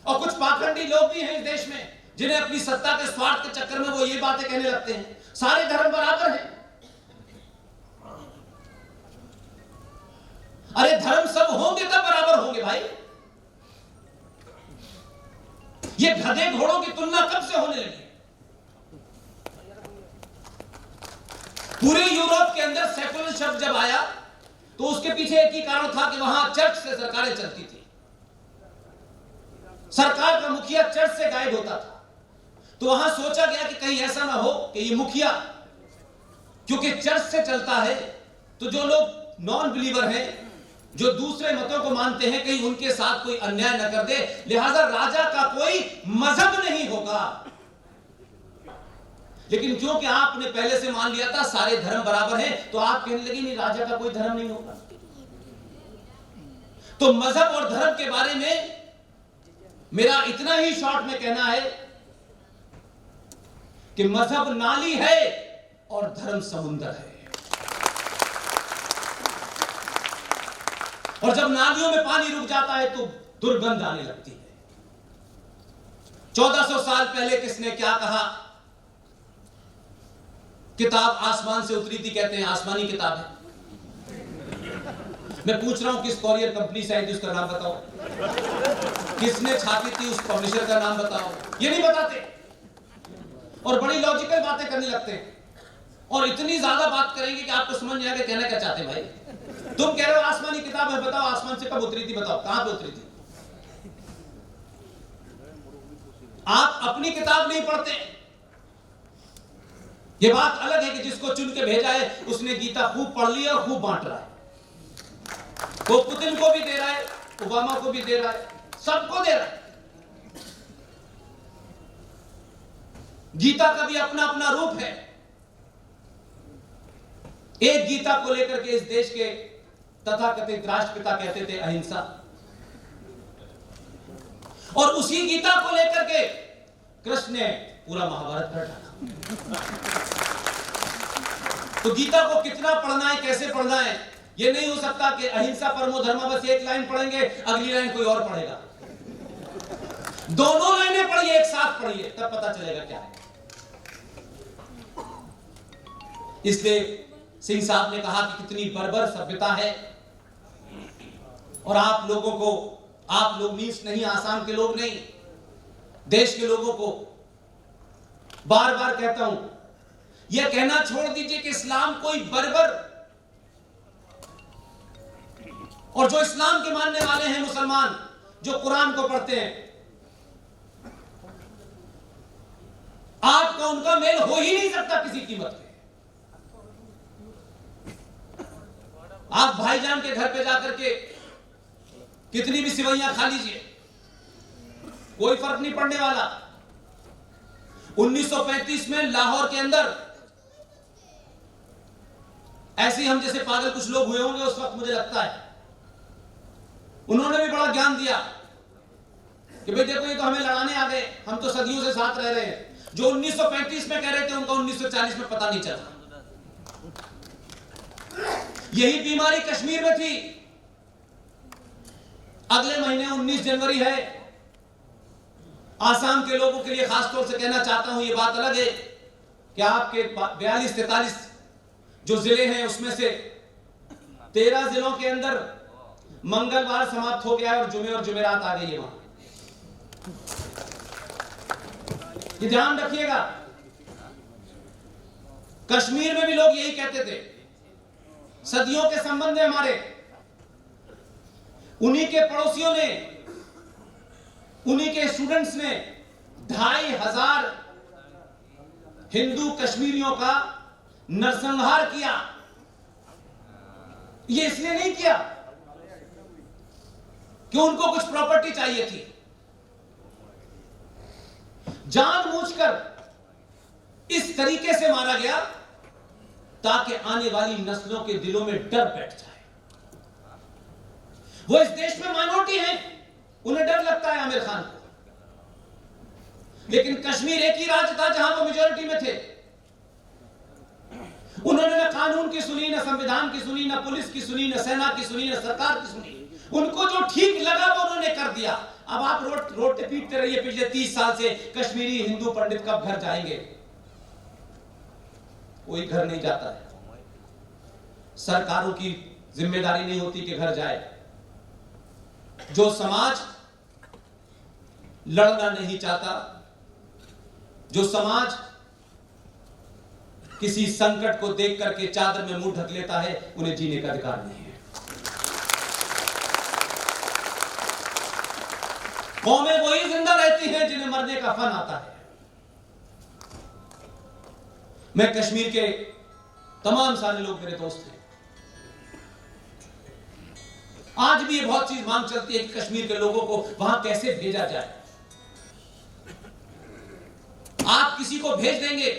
और कुछ पाखंडी लोग भी हैं इस देश में जिन्हें अपनी सत्ता के स्वार्थ के चक्कर में वो ये बातें कहने लगते हैं, सारे धर्म बराबर हैं। अरे धर्म सब होंगे तब बराबर होंगे भाई। ये गधे घोड़ों की तुलना कब से होने लगी? पूरे यूरोप के अंदर सेकुलर शब्द जब आया तो उसके पीछे एक ही कारण था कि वहां चर्च से सरकारें चलती थी। सरकार का मुखिया चर्च से गाइड होता था, तो वहां सोचा गया कि कहीं ऐसा ना हो कि ये मुखिया क्योंकि चर्च से चलता है, तो जो लोग नॉन बिलीवर हैं, जो दूसरे मतों को मानते हैं, कहीं उनके साथ कोई अन्याय न कर दे, लिहाजा राजा का कोई मजहब नहीं होगा। लेकिन क्योंकि आपने पहले से मान लिया था सारे धर्म बराबर हैं, तो आप कहने लगे नहीं, राजा का कोई धर्म नहीं होगा। तो मजहब और धर्म के बारे में मेरा इतना ही शॉर्ट में कहना है कि मजहब नाली है और धर्म समुंदर है, और जब नालियों में पानी रुक जाता है तो दुर्गंध आने लगती है। 1400 साल पहले किसने क्या कहा? किताब आसमान से उतरी थी, कहते हैं आसमानी किताब है। मैं पूछ रहा हूं किस कॉरियर कंपनी से आई थी, उसका नाम बताओ। किसने छापी थी, उस पब्लिशर का नाम बताओ। ये नहीं बताते और बड़ी लॉजिकल बातें करने लगते हैं, और इतनी ज्यादा बात करेंगे कि आपको समझ नहीं आएगा कहना क्या चाहते हैं भाई। तुम कह रहे हो आसमानी किताब है, बताओ आसमान से कब उतरी थी, बताओ कहां पे उतरी थी। आप अपनी किताब नहीं पढ़ते। यह बात अलग है कि जिसको चुन के भेजा है उसने गीता खूब पढ़ ली और खूब बांट रहा है। वो पुतिन को भी दे रहा है, ओबामा को भी दे रहा है, सबको दे रहा है। गीता का भी अपना अपना रूप है। एक गीता को लेकर के इस देश के तथाकथित राष्ट्रपिता कहते थे अहिंसा, और उसी गीता को लेकर के कृष्ण ने पूरा महाभारत कर डाला। तो गीता को कितना पढ़ना है, कैसे पढ़ना है, यह नहीं हो सकता कि अहिंसा परमो धर्म, बस एक लाइन पढ़ेंगे, अगली लाइन कोई और पढ़ेगा। दोनों लाइनें पढ़िए, एक साथ पढ़िए, तब पता चलेगा क्या है। इसलिए सिंह साहब ने कहा कि कितनी बर्बर सभ्यता है, और आप लोगों को, आप लोग मीन्स नहीं, आसाम के लोग नहीं, देश के लोगों को बार बार कहता हूं, यह कहना छोड़ दीजिए कि इस्लाम कोई बर्बर, और जो इस्लाम के मानने वाले हैं मुसलमान, जो कुरान को पढ़ते हैं, आपका उनका मेल हो ही नहीं सकता किसी कीमत पे। आप भाईजान के घर पे जाकर के कितनी भी सिवैयां खा लीजिए, कोई फर्क नहीं पड़ने वाला। 1935 में लाहौर के अंदर ऐसे ही हम जैसे पागल कुछ लोग हुए होंगे उस वक्त, मुझे लगता है उन्होंने भी बड़ा ज्ञान दिया कि भाई देखो ये तो हमें लड़ाने आ गए, हम तो सदियों से साथ रह रहे हैं। जो 1935 में कह रहे थे उनका 1940 में पता नहीं चला। यही बीमारी कश्मीर में थी। अगले महीने 19 जनवरी है। आसाम के लोगों के लिए खासतौर से कहना चाहता हूं, यह बात अलग है कि आपके 42-43 जो जिले हैं उसमें से 13 जिलों के अंदर मंगलवार समाप्त हो गया है और जुमे और जुमेरात आ गई है वहां। ये ध्यान रखिएगा। कश्मीर में भी लोग यही कहते थे, सदियों के संबंध है हमारे। उन्हीं के पड़ोसियों ने, उन्हीं के स्टूडेंट्स ने 2500 हिंदू कश्मीरियों का नरसंहार किया। ये इसलिए नहीं किया कि उनको कुछ प्रॉपर्टी चाहिए थी, जानबूझकर इस तरीके से मारा गया ताकि आने वाली नस्लों के दिलों में डर बैठ जाए। वो इस देश में माइनॉरिटी हैं, उन्हें डर लगता है आमिर खान को, लेकिन कश्मीर एक ही राज्य था जहां वो मेजॉरिटी में थे। उन्होंने न कानून की सुनी, न संविधान की सुनी, न पुलिस की सुनी, न सेना की सुनी, न सरकार की सुनी। उनको जो ठीक लगा वो उन्होंने कर दिया। अब आप रोते पीटते रहिए पिछले 30 साल से कश्मीरी हिंदू पंडित कब घर जाएंगे? कोई घर नहीं जाता है। सरकारों की जिम्मेदारी नहीं होती कि घर जाए। जो समाज लड़ना नहीं चाहता, जो समाज किसी संकट को देख करके चादर में मुंह ढक लेता है, उन्हें जीने का अधिकार नहीं है। कौमें वही जिंदा रहती हैं जिन्हें मरने का फन आता है। मैं कश्मीर के तमाम सारे लोग मेरे दोस्त हैं। आज भी ये बहुत चीज मांग चलती है कि कश्मीर के लोगों को वहां कैसे भेजा जाए। आप किसी को भेज देंगे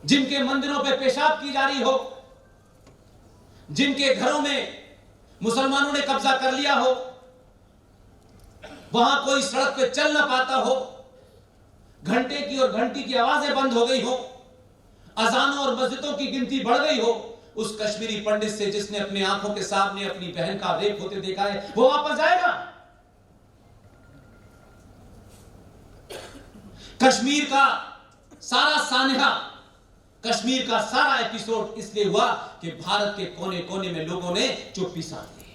जिनके मंदिरों पे पेशाब की जा रही हो, जिनके घरों में मुसलमानों ने कब्जा कर लिया हो, वहां कोई सड़क पे चल ना पाता हो, घंटे की और घंटी की आवाजें बंद हो गई हो, अजानों और मस्जिदों की गिनती बढ़ गई हो। उस कश्मीरी पंडित से जिसने अपनी आंखों के सामने अपनी बहन का रेप होते देखा है, वो वापस जाएगा? कश्मीर का सारा सानहा, कश्मीर का सारा एपिसोड इसलिए हुआ कि भारत के कोने कोने में लोगों ने चुप्पी साध ली।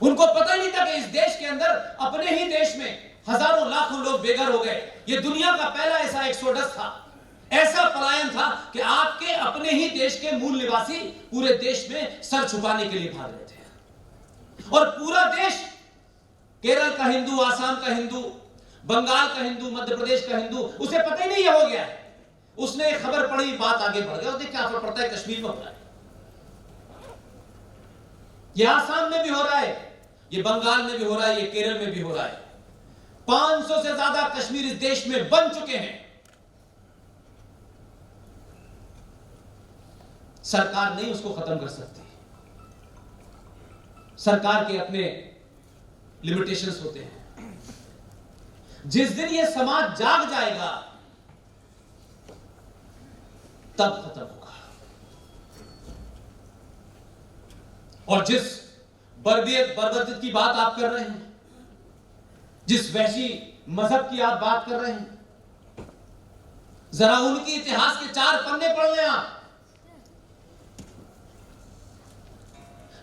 उनको पता नहीं था कि इस देश के अंदर, अपने ही देश में हजारों लाखों लोग बेघर हो गए। यह दुनिया का पहला ऐसा एक्सोडस था, ऐसा पलायन था कि आपके अपने ही देश के मूल निवासी पूरे देश में सर छुपाने के लिए भाग रहे थे। और पूरा देश, केरल का हिंदू, आसाम का हिंदू, बंगाल का हिंदू, मध्य प्रदेश का हिंदू, उसे पता ही नहीं हो गया है। उसने खबर पढ़ी, बात आगे बढ़ गया, उसने क्या फर्क पड़ता है कश्मीर में हो रहा है। यह आसाम में भी हो रहा है, ये बंगाल में भी हो रहा है, ये केरल में भी हो रहा है। 500 से ज्यादा कश्मीर इस देश में बन चुके हैं। सरकार नहीं उसको खत्म कर सकती। सरकार के अपने लिमिटेशंस होते हैं। जिस दिन ये समाज जाग जाएगा तब खत्म होगा। और जिस बर्बरता की बात आप कर रहे हैं, जिस वैशी मजहब की आप बात कर रहे हैं, जरा उनकी इतिहास के 4 पन्ने पढ़ लें आप।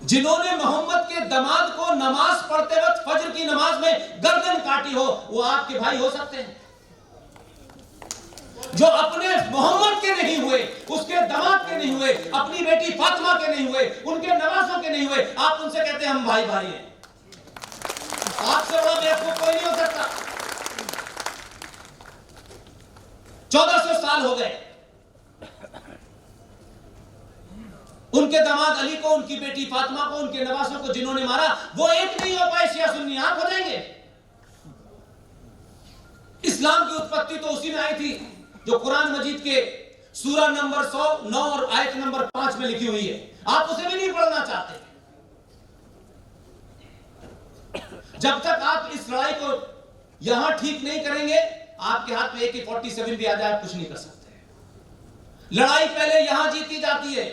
जिन्होंने मोहम्मद के दामाद को नमाज पढ़ते वक्त फजर की नमाज में गर्दन काटी हो, वो आपके भाई हो सकते हैं। जो अपने मोहम्मद के नहीं हुए, उसके दामाद के नहीं हुए, अपनी बेटी फातिमा के नहीं हुए, उनके नवासों के नहीं हुए, आप उनसे कहते हैं हम भाई भाई हैं। आपसे बड़ा बेवकूफ कोई नहीं हो सकता। 1400 साल हो गए उनके दामाद अली को, उनकी बेटी फातिमा को, उनके नवासों को जिन्होंने मारा, वो एक नहीं हो पाए शिया सुन्नी, आप हो जाएंगे। इस्लाम की उत्पत्ति तो उसी में आई थी जो कुरान मजीद के सूरा नंबर 109 और आयत नंबर 5 में लिखी हुई है। आप उसे भी नहीं पढ़ना चाहते। जब तक आप इस लड़ाई को यहां ठीक नहीं करेंगे, आपके हाथ में AK-47 भी आ जाए, आप कुछ नहीं कर सकते। लड़ाई पहले यहां जीती जाती है।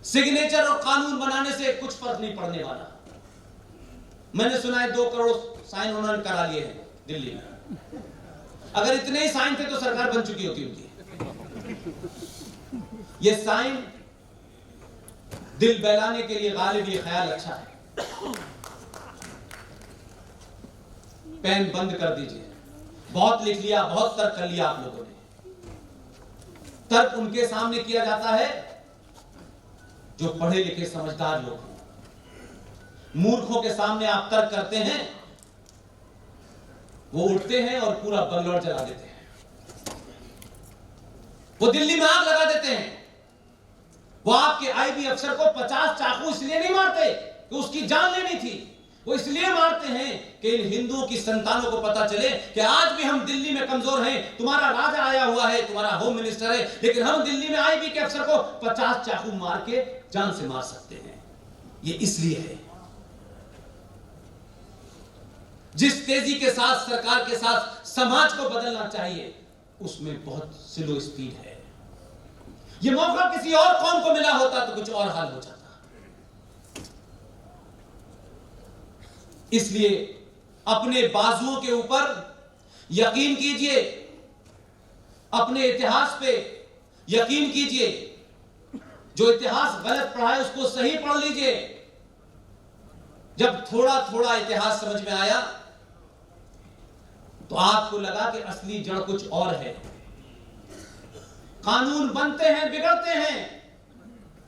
सिग्नेचर और कानून बनाने से कुछ फर्क नहीं पड़ने वाला। मैंने सुना है 2 करोड़ साइन उन्होंने करा लिए हैं दिल्ली में। अगर इतने ही साइन थे तो सरकार बन चुकी होती उनकी। ये साइन दिल बहलाने के लिए गालिब ये ख्याल अच्छा है। पेन बंद कर दीजिए। बहुत लिख लिया, बहुत तर्क कर लिया आप लोगों ने। तर्क उनके सामने किया जाता है जो पढ़े लिखे समझदार लोग हैं। मूर्खों के सामने आप तर्क करते हैं, वो उठते हैं और पूरा बंगलौर जला देते हैं। वो दिल्ली में आग लगा देते हैं। वो आपके आईबी अफसर को 50 चाकू इसलिए नहीं मारते कि उसकी जान लेनी थी। वो इसलिए मारते हैं कि इन हिंदुओं की संतानों को पता चले कि आज भी हम दिल्ली में कमजोर हैं। तुम्हारा राजा आया हुआ है, तुम्हारा होम मिनिस्टर है, लेकिन हम दिल्ली में आईबी के अफसर को 50 चाकू मार के जान से मार सकते हैं। ये इसलिए है। जिस तेजी के साथ सरकार के साथ समाज को बदलना चाहिए, उसमें बहुत स्लो स्पीड है। यह मौका किसी और कौम को मिला होता तो कुछ और हाल हो जाता। इसलिए अपने बाजुओं के ऊपर यकीन कीजिए, अपने इतिहास पे यकीन कीजिए। जो इतिहास गलत पढ़ा है उसको सही पढ़ लीजिए। जब थोड़ा थोड़ा इतिहास समझ में आया तो आपको लगा कि असली जड़ कुछ और है। कानून बनते हैं, बिगड़ते हैं।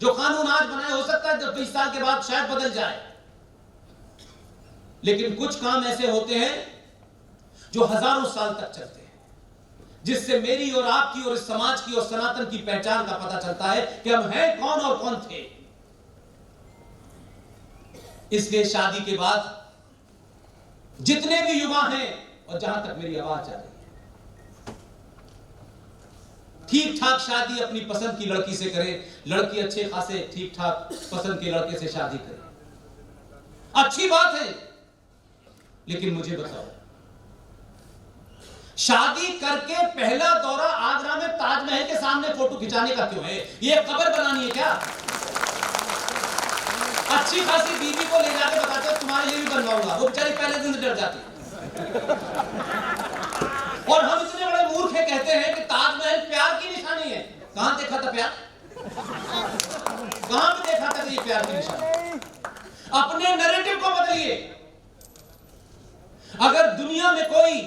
जो कानून आज बनाए हो सकता है 20 साल के बाद शायद बदल जाए, लेकिन कुछ काम ऐसे होते हैं जो हजारों साल तक चलते हैं, जिससे मेरी और आपकी और इस समाज की और सनातन की पहचान का पता चलता है कि हम हैं कौन और कौन थे। इसलिए शादी के बाद जितने भी युवा हैं, और जहां तक मेरी आवाज जा रही है, ठीक ठाक शादी अपनी पसंद की लड़की से करें। लड़की अच्छे खासे ठीक ठाक पसंद के लड़के से शादी करे, अच्छी बात है। लेकिन मुझे बताओ, शादी करके पहला दौरा आगरा में ताजमहल के सामने फोटो खिंचाने का क्यों है? ये कब्र बनानी है क्या? अच्छी खासी बीवी को ले जाके बताते हो तुम्हारे लिए भी बनवाऊंगा, वो बेचारी पहले दिन से डर जाती है। और हम इतने बड़े मूर्ख हैं, कहते हैं कि ताजमहल प्यार की निशानी है। कहां देखा था प्यार? कहां पे देखा था कि ये प्यार की निशानी? अपने नैरेटिव को बदलिए। अगर दुनिया में कोई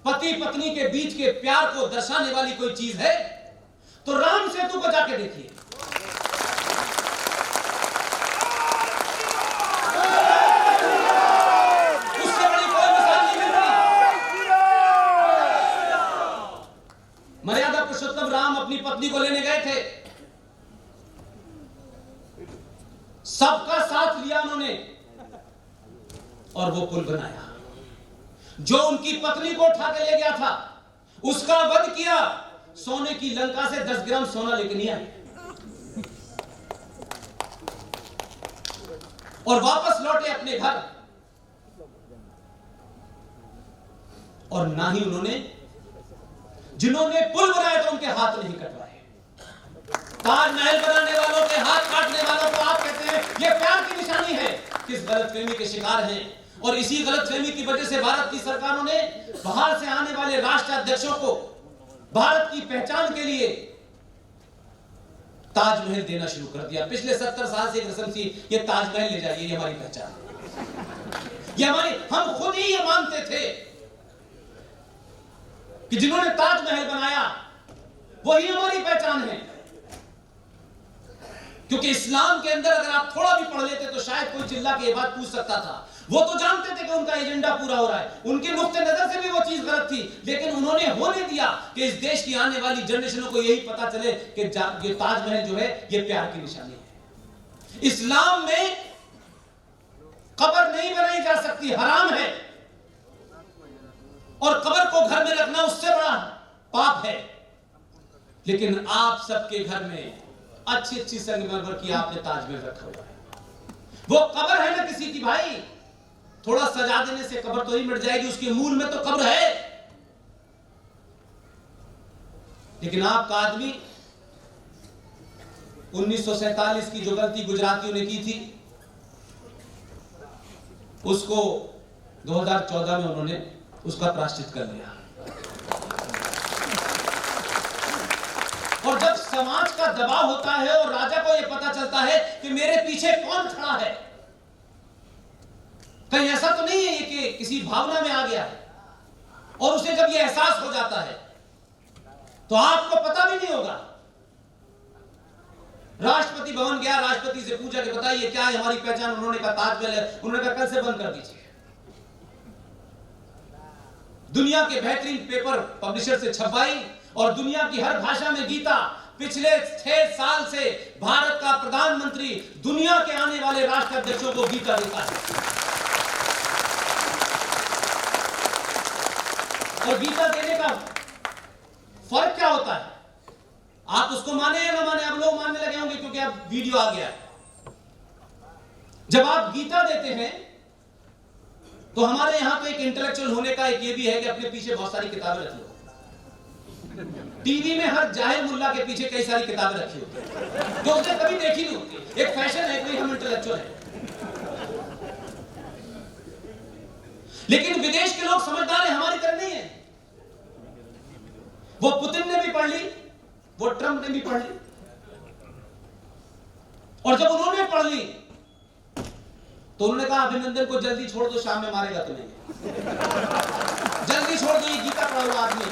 पति पत्नी के बीच के प्यार को दर्शाने वाली कोई चीज है तो राम सेतु को जाके देखिए। उससे बड़ी कोई मिसाल नहीं मिलती। मर्यादा पुरुषोत्तम राम अपनी पत्नी को लेने गए थे, सबका साथ लिया उन्होंने और वो पुल बनाया। जो उनकी पत्नी को उठा के ले गया था उसका वध किया। सोने की लंका से 10 ग्राम सोना लेके नहीं आए और वापस लौटे अपने घर। और ना ही उन्होंने, जिन्होंने पुल बनाया था उनके हाथ नहीं कटवाए। ताजमहल बनाने वालों के हाथ काटने वालों को आप कहते हैं ये प्यार की निशानी है। किस गलतफहमी के शिकार हैं। और इसी गलतफहमी की वजह से भारत की सरकारों ने बाहर से आने वाले राष्ट्राध्यक्षों को भारत की पहचान के लिए ताजमहल देना शुरू कर दिया। पिछले 70 साल से एक रस्म थी, ये ताजमहल ले जाइए, ये हमारी पहचान, ये हमारी, हम खुद ही ये मानते थे कि जिन्होंने ताजमहल बनाया वही हमारी पहचान है। क्योंकि इस्लाम के अंदर अगर आप थोड़ा भी पढ़ लेते तो शायद कोई चिल्ला के ये बात पूछ सकता था, वो तो जानते थे कि उनका एजेंडा पूरा हो रहा है, उनके नुक्ते नजर से भी वो चीज गलत थी, लेकिन उन्होंने होने दिया कि इस देश की आने वाली जनरेशनों को यही पता चले कि ये ताजमहल जो है ये प्यार की निशानी है। इस्लाम में कब्र नहीं बनाई जा सकती, हराम है, और कब्र को घर में रखना उससे बड़ा पाप है। लेकिन आप सबके घर में अच्छी अच्छी संगमरमर की आपने ताजमहल रखा हुआ है। वो कब्र है ना किसी की भाई, थोड़ा सजा देने से कब्र तो ही मिट जाएगी, उसके मूल में तो कब्र है। लेकिन आपका आदमी 1947 की जो गलती गुजरातियों ने की थी, उसको 2014 में उन्होंने उसका प्रायश्चित कर लिया। और जब समाज का दबाव होता है और राजा को यह पता चलता है कि मेरे पीछे कौन खड़ा है, कहीं ऐसा तो नहीं है ये कि किसी भावना में आ गया है, और उसे जब यह एहसास हो जाता है तो आपको पता भी नहीं होगा। राष्ट्रपति भवन गया, राष्ट्रपति से पूछा कि बताइए क्या है हमारी पहचान, उन्होंने कहा ताजमहल है। उन्होंने कहा कल से बंद कर दीजिए। दुनिया के बेहतरीन पेपर पब्लिशर से छपवाई और दुनिया की हर भाषा में गीता। पिछले 6 साल से भारत का प्रधानमंत्री दुनिया के आने वाले राष्ट्राध्यक्षों को गीता देता है। और गीता देने का फर्क क्या होता है, आप उसको माने या ना माने, आप लोग मानने लगे होंगे क्योंकि अब वीडियो आ गया है। जब आप गीता देते हैं तो हमारे यहां तो एक इंटेलेक्चुअल होने का एक ये भी है कि अपने पीछे बहुत सारी किताबें रख लो। टीवी में हर जाहिर मुल्ला के पीछे कई सारी किताबें रखी होती है जो उसने कभी देखी नहीं होती। एक फैशन है कि हम इंटेलेक्चुअल हैं। लेकिन विदेश के लोग समझदार हैं, हमारी तरह नहीं है। वो पुतिन ने भी पढ़ ली, वो ट्रंप ने भी पढ़ ली, और जब उन्होंने पढ़ ली तो उन्होंने कहा अभिनंदन को जल्दी छोड़ दो, शाम में मारेगा तुम्हें। जल्दी छोड़ दो, ये गीता पढ़ा हुआ आदमी,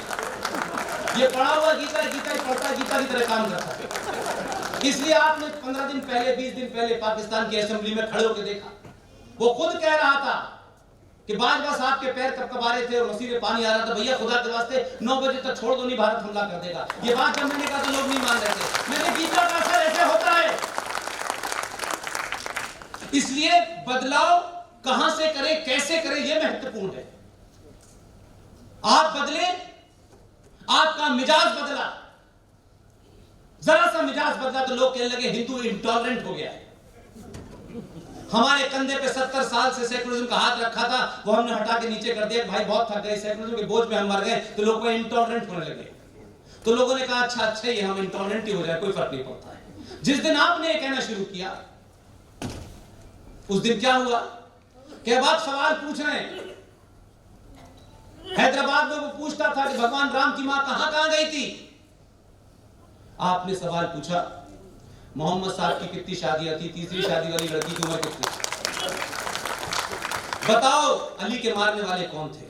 ये पढ़ा हुआ गीता ही पढ़ता है, गीता की तरह काम करता है। इसलिए आपने 15 दिन पहले 20 दिन पहले पाकिस्तान की असेंबली में खड़े होकर देखा, वो खुद कह रहा था कि बाज आपके पैर कब आ रहे थे और मसीह में पानी आ रहा था, भैया खुदा के वास्ते 9 बजे तक छोड़ दो, नहीं भारत हमला कर देगा। ये बात जब मैंने कहा तो लोग नहीं मान रहे थे। मैंने गीता का असर ऐसे होता है। इसलिए बदलाव कहां से करें, कैसे करें, यह महत्वपूर्ण है। आप बदले, आपका मिजाज बदला, जरा सा मिजाज बदला तो लोग कहने लगे हिंदू इंटॉलरेंट हो गया है। हमारे कंधे पे 70 साल से सेकुलरिज्म का हाथ रखा था, वो हमने हटा के नीचे कर दिया। भाई बहुत थक गए, सेकुलरिज्म के बोझ में हम मर गए, तो लोग इंटॉलरेंट होने लगे। तो लोगों ने कहा अच्छा ये हम इंटॉलरेंट ही हो जाए, कोई फर्क नहीं पड़ता है। जिस दिन आपने ये कहना शुरू किया, उस दिन क्या हुआ कि अब आप सवाल पूछ रहे हैं। हैदराबाद में वो पूछता था कि भगवान राम की मां कहां गई थी। आपने सवाल पूछा मोहम्मद साहब की कितनी शादियां थी, तीसरी शादी वाली लड़की की उम्र कितनी थी, बताओ अली के मारने वाले कौन थे,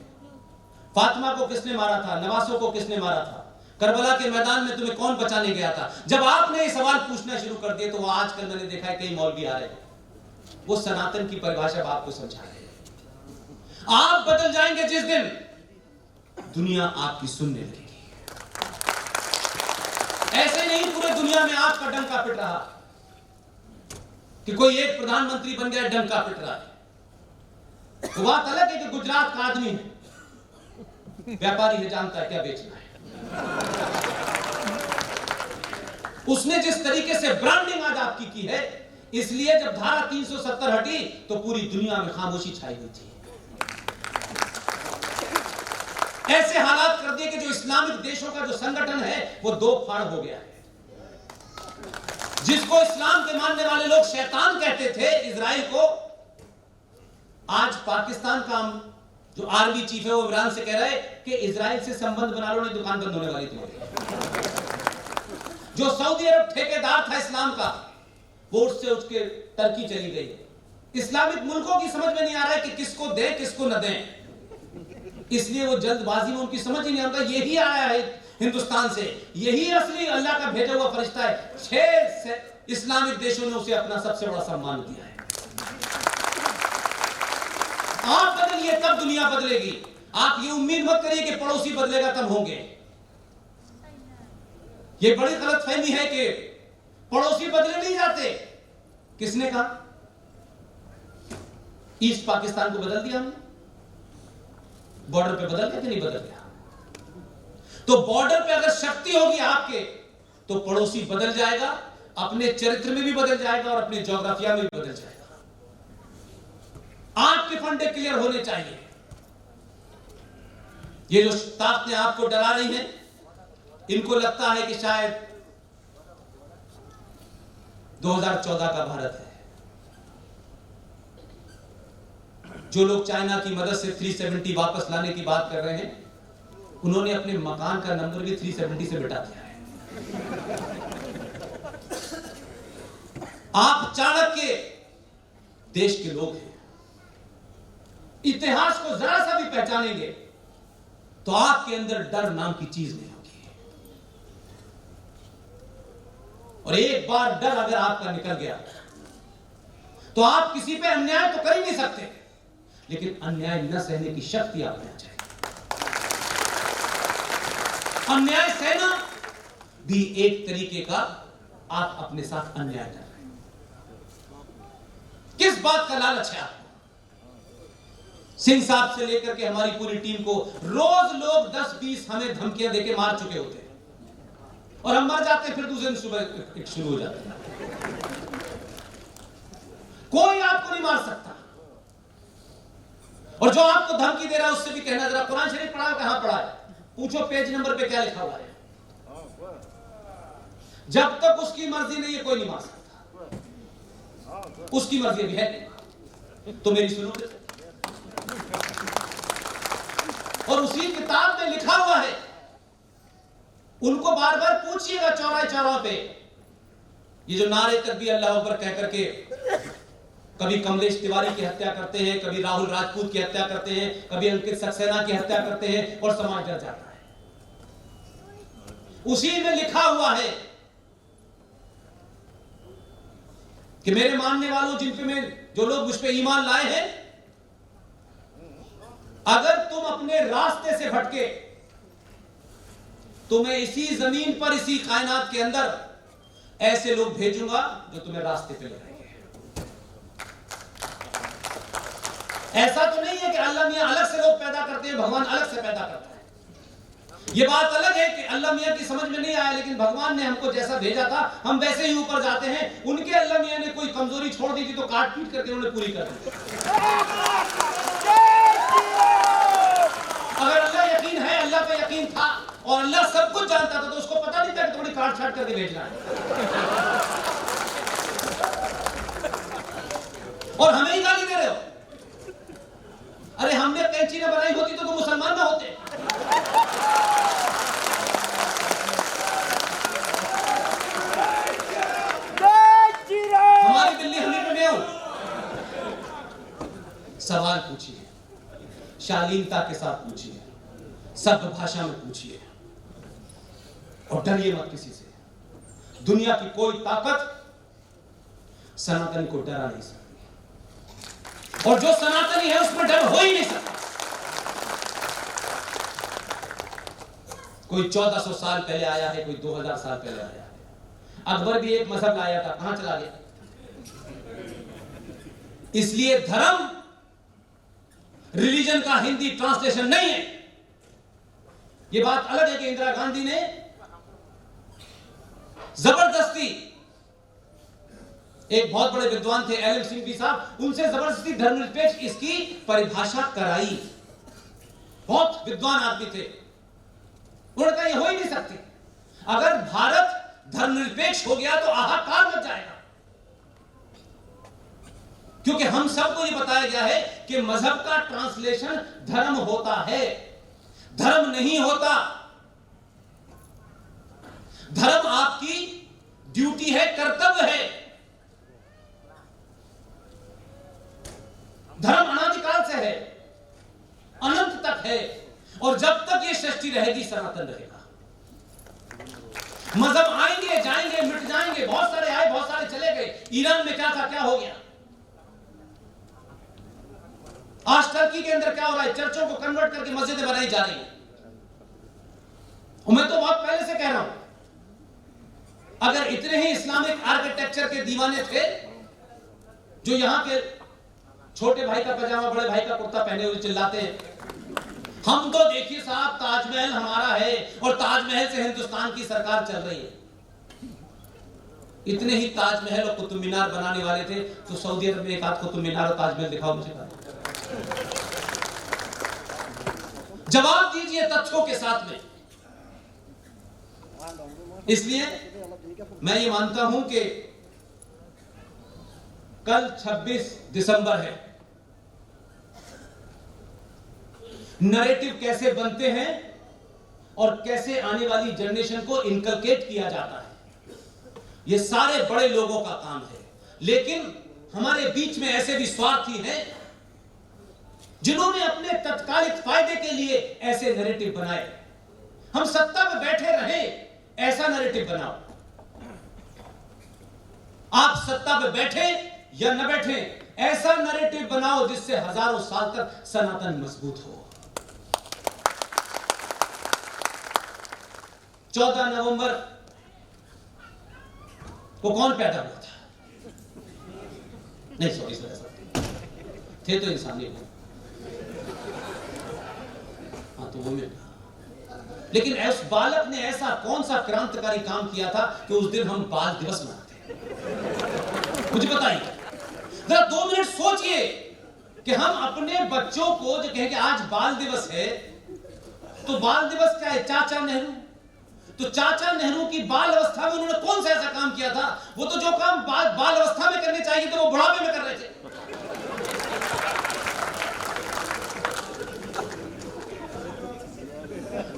फातिमा को किसने मारा था, नवासों को किसने मारा था, करबला के मैदान में तुम्हें कौन बचाने गया था। जब आपने ये सवाल पूछना शुरू कर दिए तो वो आजकल मैंने देखा है कई मौलवी आ रहे हैं, वो सनातन की परिभाषा आपको समझा रहे हैं। आप बदल जाएंगे जिस दिन, दुनिया आपकी सुनने लगेगी। ऐसे नहीं पूरे दुनिया में आपका डंका पिट रहा कि कोई एक प्रधानमंत्री बन गया डंका पिट रहा है। तो बात अलग है कि गुजरात का आदमी है, व्यापारी है, जानता है क्या बेचना है। उसने जिस तरीके से ब्रांडिंग आज आपकी की है, इसलिए जब धारा 370 हटी तो पूरी दुनिया में खामोशी छाई हुई थी। ऐसे हालात कर दिए कि जो इस्लामिक देशों का जो संगठन है वो दो फाड़ हो गया है। जिसको इस्लाम के मानने वाले लोग शैतान कहते थे इजराइल को, आज पाकिस्तान का जो आर्मी चीफ है वो इमरान से कह रहा है कि इजराइल से संबंध बना लो, नहीं दुकान बंद होने वाली तुम्हारी। जो सऊदी अरब ठेकेदार था इस्लाम का, वो उससे उसके टर्की चली गई। इस्लामिक मुल्कों की समझ में नहीं आ रहा है कि किसको दें किसको न दें, इसलिए वो जल्दबाजी में उनकी समझ ही नहीं आता। यही आया है हिंदुस्तान से, यही असली अल्लाह का भेजा हुआ फरिश्ता है। 6 इस्लामिक देशों ने उसे अपना सबसे बड़ा सम्मान दिया है। आप बदलिए तब दुनिया बदलेगी। आप ये उम्मीद मत करिए कि पड़ोसी बदलेगा तब होंगे। ये बड़ी गलतफहमी है कि पड़ोसी बदले नहीं जाते। किसने कहा? ईस्ट पाकिस्तान को बदल दिया हमने, बॉर्डर पे बदल गया कि नहीं बदल गया? तो बॉर्डर पे अगर शक्ति होगी आपके तो पड़ोसी बदल जाएगा, अपने चरित्र में भी बदल जाएगा और अपने ज्योग्राफिया में भी बदल जाएगा। आपके फंडे क्लियर होने चाहिए। ये जो ताकतें आपको डरा रही हैं, इनको लगता है कि शायद 2014 का भारत है। जो लोग चाइना की मदद से 370 वापस लाने की बात कर रहे हैं, उन्होंने अपने मकान का नंबर भी 370 से मिटा दिया है। आप चाणक्य देश के लोग हैं। इतिहास को जरा सा भी पहचानेंगे तो आपके अंदर डर नाम की चीज नहीं होगी। और एक बार डर अगर आपका निकल गया तो आप किसी पे अन्याय तो कर ही नहीं सकते, लेकिन अन्याय न सहने की शक्ति आप में आ जाएगी। अन्याय सहना भी एक तरीके का आप अपने साथ अन्याय कर रहे हैं। किस बात का लालच है आपको? सिंह साहब से लेकर के हमारी पूरी टीम को रोज लोग 10-20 हमें धमकियां देके मार चुके होते हैं, और हम मर जाते हैं, फिर दूसरे दिन सुबह शुरू हो जाते हैं। कोई आपको नहीं मार सकता। और जो आपको धमकी दे रहा है उससे भी कहना, जरा कुरान शरीफ पढ़ा, कहां पढ़ा है, पूछो पेज नंबर पे क्या लिखा हुआ है। जब तक उसकी मर्जी नहीं है कोई नहीं मार सकता। उसकी मर्जी भी है नहीं तो मेरी सुनो। और उसी किताब में लिखा हुआ है, उनको बार बार पूछिएगा चौराहे पे, ये जो नारे तकबीर अल्लाह अकबर कह करके कभी कमलेश तिवारी की हत्या करते हैं, कभी राहुल राजपूत की हत्या करते हैं, कभी अंकित सक्सेना की हत्या करते हैं और समाज डर जाता है। उसी में लिखा हुआ है कि मेरे मानने वालों, जिन पे मैं, जो लोग मुझ पे ईमान लाए हैं, अगर तुम अपने रास्ते से भटके तो मैं इसी जमीन पर, इसी कायनात के अंदर ऐसे लोग भेजूंगा जो तुम्हें रास्ते पे लगाएंगे। ऐसा तो नहीं है कि अल्लाह मियां अलग से लोग पैदा करते हैं, भगवान अलग से पैदा करता है। यह बात अलग है कि अल्लाह मियां की समझ में नहीं आया, लेकिन भगवान ने हमको जैसा भेजा था हम वैसे ही ऊपर जाते हैं। उनके अल्लाह मियां ने कोई कमजोरी छोड़ दी थी तो काट पीट करके उन्होंने पूरी कर दी। अगर अल्लाह यकीन है, अल्लाह पे यकीन था और अल्लाह सब कुछ जानता था, तो उसको पता नहीं था कि थोड़ी काट छाट करके भेजना है। और हमें ही गाली दे रहे हो। अरे हमने कैंची न बनाई होती तो तुम मुसलमान ना होते। हमारी बिल्ली हमें पे मेव। सवाल पूछिए, शालीनता के साथ पूछिए, सभ्य भाषा में पूछिए, और डरिए मत किसी से। दुनिया की कोई ताकत सनातन को डरा नहीं सकती, और जो सनातनी है उसमें डर हो ही नहीं सकता। कोई 1400 साल पहले आया है, कोई 2000 साल पहले आया है। अकबर भी एक मजहब लाया था, कहां चला गया? इसलिए धर्म रिलीजन का हिंदी ट्रांसलेशन नहीं है। यह बात अलग है कि इंदिरा गांधी ने जबरदस्ती, एक बहुत बड़े विद्वान थे एल एम सिंह साहब, उनसे जबरदस्ती धर्मनिरपेक्ष इसकी परिभाषा कराई। बहुत विद्वान आदमी थे, उन्होंने कहा यह हो ही नहीं सकती। अगर भारत धर्मनिरपेक्ष हो गया तो हाहाकार मच जाएगा, क्योंकि हम सबको यह बताया गया है कि मजहब का ट्रांसलेशन धर्म होता है, धर्म नहीं होता। धर्म आपकी ड्यूटी है, कर्तव्य है। धर्म अनादिकाल से है, अनंत तक है, और जब तक ये सृष्टि रहेगी सनातन रहेगा। मजहब आएंगे जाएंगे मिट जाएंगे, बहुत सारे आए बहुत सारे चले गए। ईरान में क्या था, क्या हो गया? आज टर्की के अंदर क्या हो रहा है, चर्चों को कन्वर्ट करके मस्जिदें बनाई जा रही है। और मैं तो बहुत पहले से कह रहा हूं, अगर इतने ही इस्लामिक आर्किटेक्चर के दीवाने थे जो यहां के छोटे भाई का पजामा बड़े भाई का कुर्ता पहने हुए चिल्लाते हैं, हम तो देखिए साहब ताजमहल हमारा है और ताजमहल से हिंदुस्तान की सरकार चल रही है। इतने ही ताजमहल और कुतुब मीनार बनाने वाले थे तो सऊदी अरब में एक आध कुतुब मीनार और ताजमहल दिखाओ मुझे। जवाब दीजिए तथ्यों के साथ में। इसलिए मैं ये मानता हूं कि कल 26 दिसंबर है। नैरेटिव कैसे बनते हैं और कैसे आने वाली जनरेशन को इनकलकेट किया जाता है, ये सारे बड़े लोगों का काम है। लेकिन हमारे बीच में ऐसे भी स्वार्थी हैं जिन्होंने अपने तत्कालिक फायदे के लिए ऐसे नैरेटिव बनाए। हम सत्ता में बैठे रहे, ऐसा नैरेटिव बनाओ। आप सत्ता में बैठे या न बैठे, ऐसा नैरेटिव बनाओ जिससे हजारों साल तक सनातन मजबूत हो। 14 नवंबर को कौन पैदा हुआ था? नहीं सॉरी थे तो इंसानी हो, हाँ तो वो मिल। लेकिन उस बालक ने ऐसा कौन सा क्रांतिकारी काम किया था कि उस दिन हम बाल दिवस मनाते हैं? मुझे बताइए जरा, 2 मिनट सोचिए कि हम अपने बच्चों को जो कहें कि आज बाल दिवस है, तो बाल दिवस क्या है? चाचा नेहरू, तो चाचा नेहरू की बाल अवस्था में उन्होंने कौन सा ऐसा काम किया था? वो तो जो काम बाल अवस्था में करने चाहिए थे वो बुढ़ापे में कर रहे थे।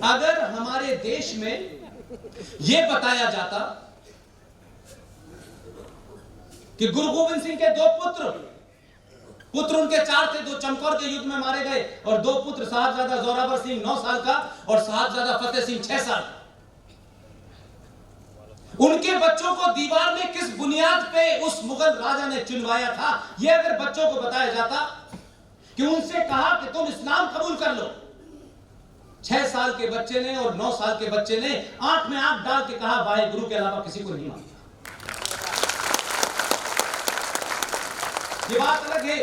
अगर हमारे देश में यह बताया जाता कि गुरु गोविंद सिंह के 2 पुत्र उनके 4 थे, 2 चमकौर के युद्ध में मारे गए, और 2 पुत्र साहबजादा जोरावर सिंह 9 साल का और साहबजादा फतेह सिंह 6 साल का, उनके बच्चों को दीवार में किस बुनियाद पे उस मुगल राजा ने चुनवाया था, यह अगर बच्चों को बताया जाता कि उनसे कहा कि तुम इस्लाम कबूल कर लो, 6 साल के बच्चे ने और 9 साल के बच्चे ने आंख में आंख डाल के कहा वाहे गुरु के अलावा किसी को नहीं मानता। ये बात अलग है,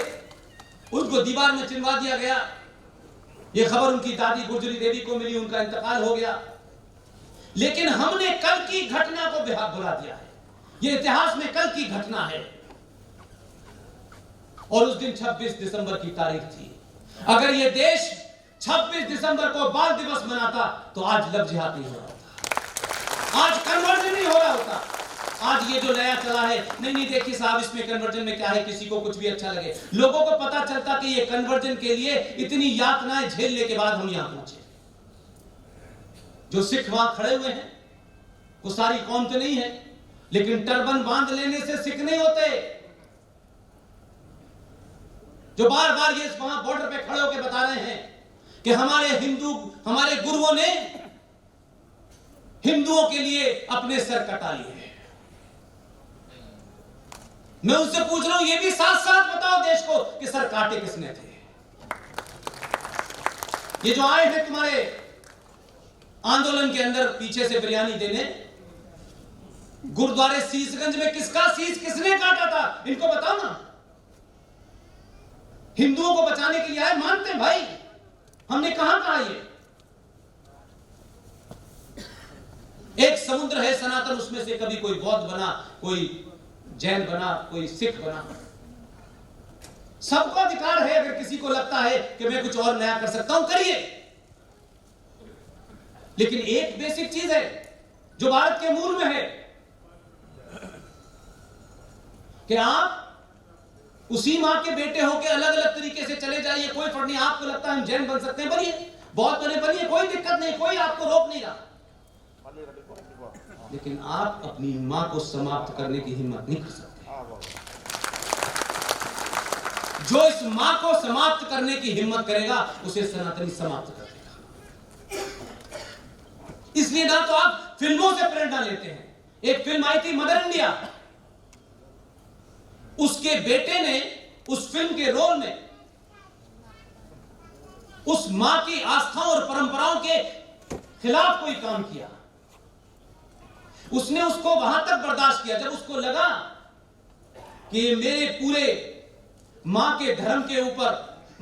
उनको दीवार में चिनवा दिया गया। ये खबर उनकी दादी गुजरी देवी को मिली, उनका इंतकाल हो गया। लेकिन हमने कल की घटना को भुला दिया है। ये इतिहास में कल की घटना है और उस दिन 26 दिसंबर की तारीख थी। अगर ये देश 26 दिसंबर को बाल दिवस मनाता तो आज लव जिहाद नहीं हो रहा होता, आज कन्वर्जन नहीं हो रहा होता। आज ये जो नया चला है, नहीं देखिए साहब इसमें कन्वर्जन में क्या है, किसी को कुछ भी अच्छा लगे, लोगों को पता चलता कि ये कन्वर्जन के लिए इतनी यातनाएं झेलने के बाद हम यहां पहुंचे। जो सिख वहां खड़े हुए हैं वो सारी कौम तो नहीं है, लेकिन टर्बन बांध लेने से सिख नहीं होते। जो बार बार ये वहां बॉर्डर पे खड़े होकर बता रहे हैं कि हमारे गुरुओं ने हिंदुओं के लिए अपने सर कटा लिए हैं। मैं उनसे पूछ रहा हूं, ये भी साथ साथ बताओ देश को कि सर काटे किसने थे। ये जो आए हैं तुम्हारे आंदोलन के अंदर पीछे से बिरयानी देने, गुरुद्वारे शीशगंज में किसका शीश किसने काटा था, इनको बताओ ना। हिंदुओं को बचाने के लिए आए, मानते हैं भाई, हमने कहां कहा ये? एक समुद्र है सनातन, उसमें से कभी कोई बौद्ध बना, कोई जैन बना, कोई सिख बना। सबको अधिकार है, अगर किसी को लगता है कि मैं कुछ और नया कर सकता हूं, करिए। लेकिन एक बेसिक चीज है जो भारत के मूल में है कि आप उसी मां के बेटे होकर अलग अलग तरीके से चले जाइए, कोई फर्क नहीं। आपको लगता है हम जैन बन सकते हैं, बनिए, बहुत बनिए, कोई दिक्कत नहीं, कोई आपको रोक नहीं रहा। लेकिन आप अपनी मां को समाप्त करने की हिम्मत नहीं कर सकते। जो इस मां को समाप्त करने की हिम्मत करेगा उसे सनातनी समाप्त कर देगा। इसलिए ना तो आप फिल्मों से प्रेरणा लेते हैं। एक फिल्म आई थी मदर इंडिया, उसके बेटे ने उस फिल्म के रोल में उस मां की आस्थाओं और परंपराओं के खिलाफ कोई काम किया, उसने उसको वहां तक बर्दाश्त किया जब उसको लगा कि मेरे पूरे मां के धर्म के ऊपर,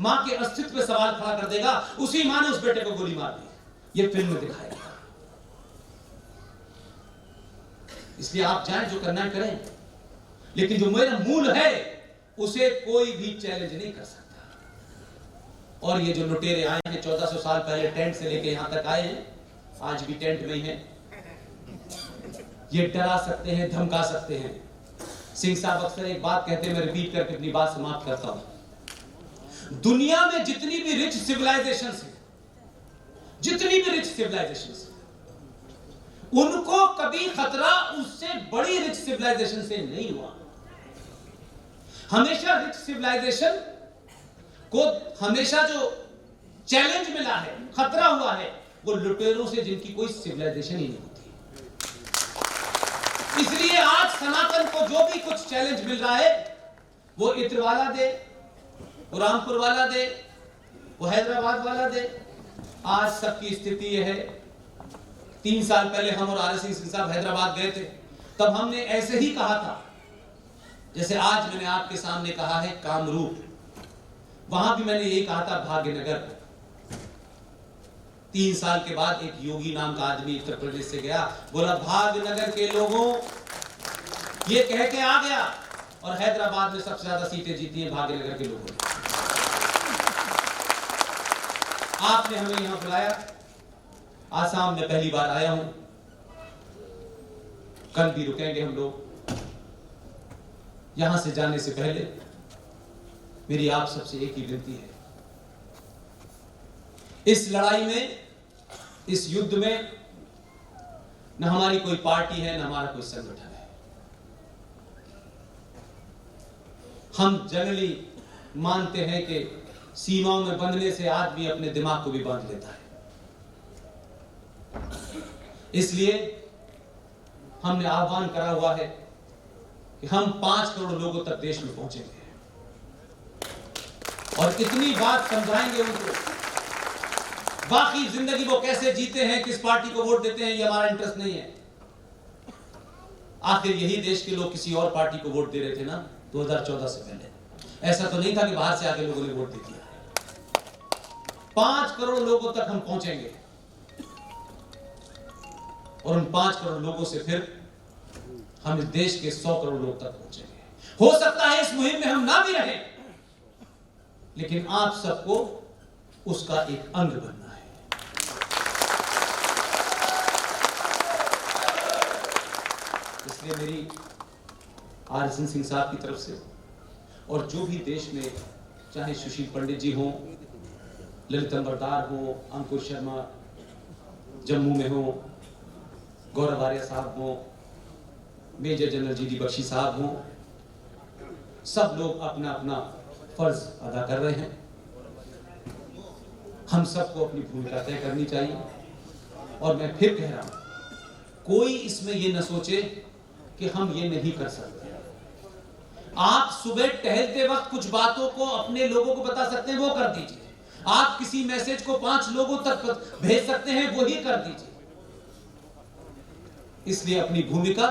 मां के अस्तित्व पे सवाल खड़ा कर देगा। उसी मां ने उस बेटे को गोली मार दी। ये फिल्म में दिखाया गया। इसलिए आप जाएं, जो करना है करें, लेकिन जो मेरा मूल है उसे कोई भी चैलेंज नहीं कर सकता। और ये जो लुटेरे आए हैं 1400 साल पहले टेंट से लेके यहां तक आए हैं, आज भी टेंट में ही हैं, ये डरा सकते हैं, धमका सकते हैं। सिंह साहब अक्सर एक बात कहते हैं, मैं रिपीट करके अपनी बात समाप्त करता हूं। दुनिया में जितनी भी रिच सिविलाइजेशन है, जितनी भी रिच सिविलाइजेशन है, उनको कभी खतरा उससे बड़ी रिच सिविलाइजेशन से नहीं हुआ। हमेशा रिच सिविलाइजेशन को हमेशा जो चैलेंज मिला है, खतरा हुआ है, वो लुटेरों से, जिनकी कोई सिविलाइजेशन ही नहीं होती। इसलिए आज सनातन को जो भी कुछ चैलेंज मिल रहा है, वो इत्र वाला दे, वो रामपुर वाला दे, वो हैदराबाद वाला दे, आज सबकी स्थिति यह है। 3 साल पहले हम और आर सिंह साहब हैदराबाद गए थे, तब हमने ऐसे ही कहा था जैसे आज मैंने आपके सामने कहा है कामरूप। वहां भी मैंने यही कहा था भाग्यनगर। 3 साल के बाद एक योगी नाम का आदमी उत्तर प्रदेश से गया, बोला भाग्यनगर के लोगों, ये कह के आ गया, और हैदराबाद में सबसे ज्यादा सीटें जीती हैं भाग्यनगर के लोगों ने। आपने हमें यहां बुलाया, आसाम में पहली बार आया हूं, कल भी रुकेंगे हम लोग। यहां से जाने से पहले मेरी आप सबसे एक ही विनती है, इस लड़ाई में, इस युद्ध में न हमारी कोई पार्टी है, न हमारा कोई संगठन है। हम जनरली मानते हैं कि सीमाओं में बंधने से आदमी अपने दिमाग को भी बांध लेता है। इसलिए हमने आह्वान करा हुआ है कि हम 5 करोड़ लोगों तक देश में पहुंचेंगे और इतनी बात समझाएंगे उनको। बाकी जिंदगी वो कैसे जीते हैं, किस पार्टी को वोट देते हैं, ये हमारा इंटरेस्ट नहीं है। आखिर यही देश के लोग किसी और पार्टी को वोट दे रहे थे ना 2014 से पहले। ऐसा तो नहीं था कि बाहर से आके लोगों ने वोट दे दिया। 5 करोड़ लोगों तक हम पहुंचेंगे और उन 5 करोड़ लोगों से फिर हम इस देश के 100 करोड़ लोग तक पहुंचेंगे। हो सकता है इस मुहिम में हम ना भी रहें, लेकिन आप सबको उसका एक अंग बनना है। इसलिए मेरी आर सिंह साहब की तरफ से, और जो भी देश में, चाहे सुशील पंडित जी हो, ललित अंबरदार हो, अंकुर शर्मा जम्मू में हो, गौरव आर्य साहब हो, मेजर जनरल जी बख्शी साहब हो, सब लोग अपना अपना फर्ज अदा कर रहे हैं। हम सबको अपनी भूमिका तय करनी चाहिए। और मैं फिर कह रहा हूं, कोई इसमें यह न सोचे कि हम ये नहीं कर सकते। आप सुबह टहलते वक्त कुछ बातों को अपने लोगों को बता सकते हैं, वो कर दीजिए। आप किसी मैसेज को 5 लोगों तक भेज सकते हैं, वो ही कर दीजिए। इसलिए अपनी भूमिका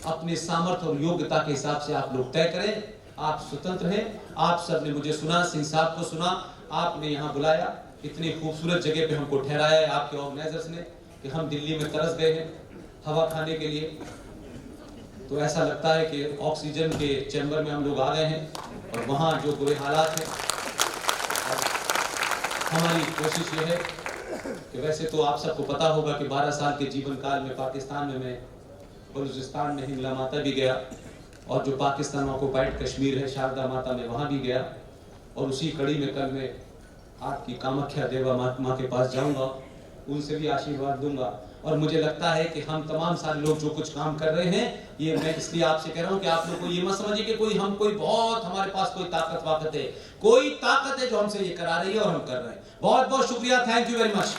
अपने सामर्थ्य और योग्यता के हिसाब से आप लोग तय करें। आप स्वतंत्र हैं। आप सबने मुझे सुना, सिंह साहब को सुना, आपने यहां बुलाया, इतनी खूबसूरत जगह पे हमको ठहराया है आपके ऑर्गेनाइजर्स ने कि हम दिल्ली में तरस गए हैं हवा खाने के लिए। तो ऐसा लगता है कि ऑक्सीजन के चैम्बर में हम लोग आ गए हैं और वहाँ जो बुरे हालात हैं। हमारी कोशिश ये है कि वैसे तो आप सबको पता होगा कि 12 साल के जीवन काल में पाकिस्तान में मैं बलूचिस्तान में हिंगला माता भी गया, और जो पाकिस्तान ऑक्युपाइड कश्मीर है शारदा माता में वहाँ भी गया, और उसी कड़ी में कल मैं आपकी कामाख्या देवा माँ के पास जाऊँगा, उनसे भी आशीर्वाद दूंगा। और मुझे लगता है कि हम तमाम सारे लोग जो कुछ काम कर रहे हैं, ये मैं इसलिए आपसे कह रहा हूँ कि आप लोग को ये मत समझिए कि कोई बहुत हमारे पास कोई ताकत वाकत है। कोई ताकत है जो हमसे ये करा रही है और हम कर रहे हैं। बहुत बहुत शुक्रिया। Thank you very much.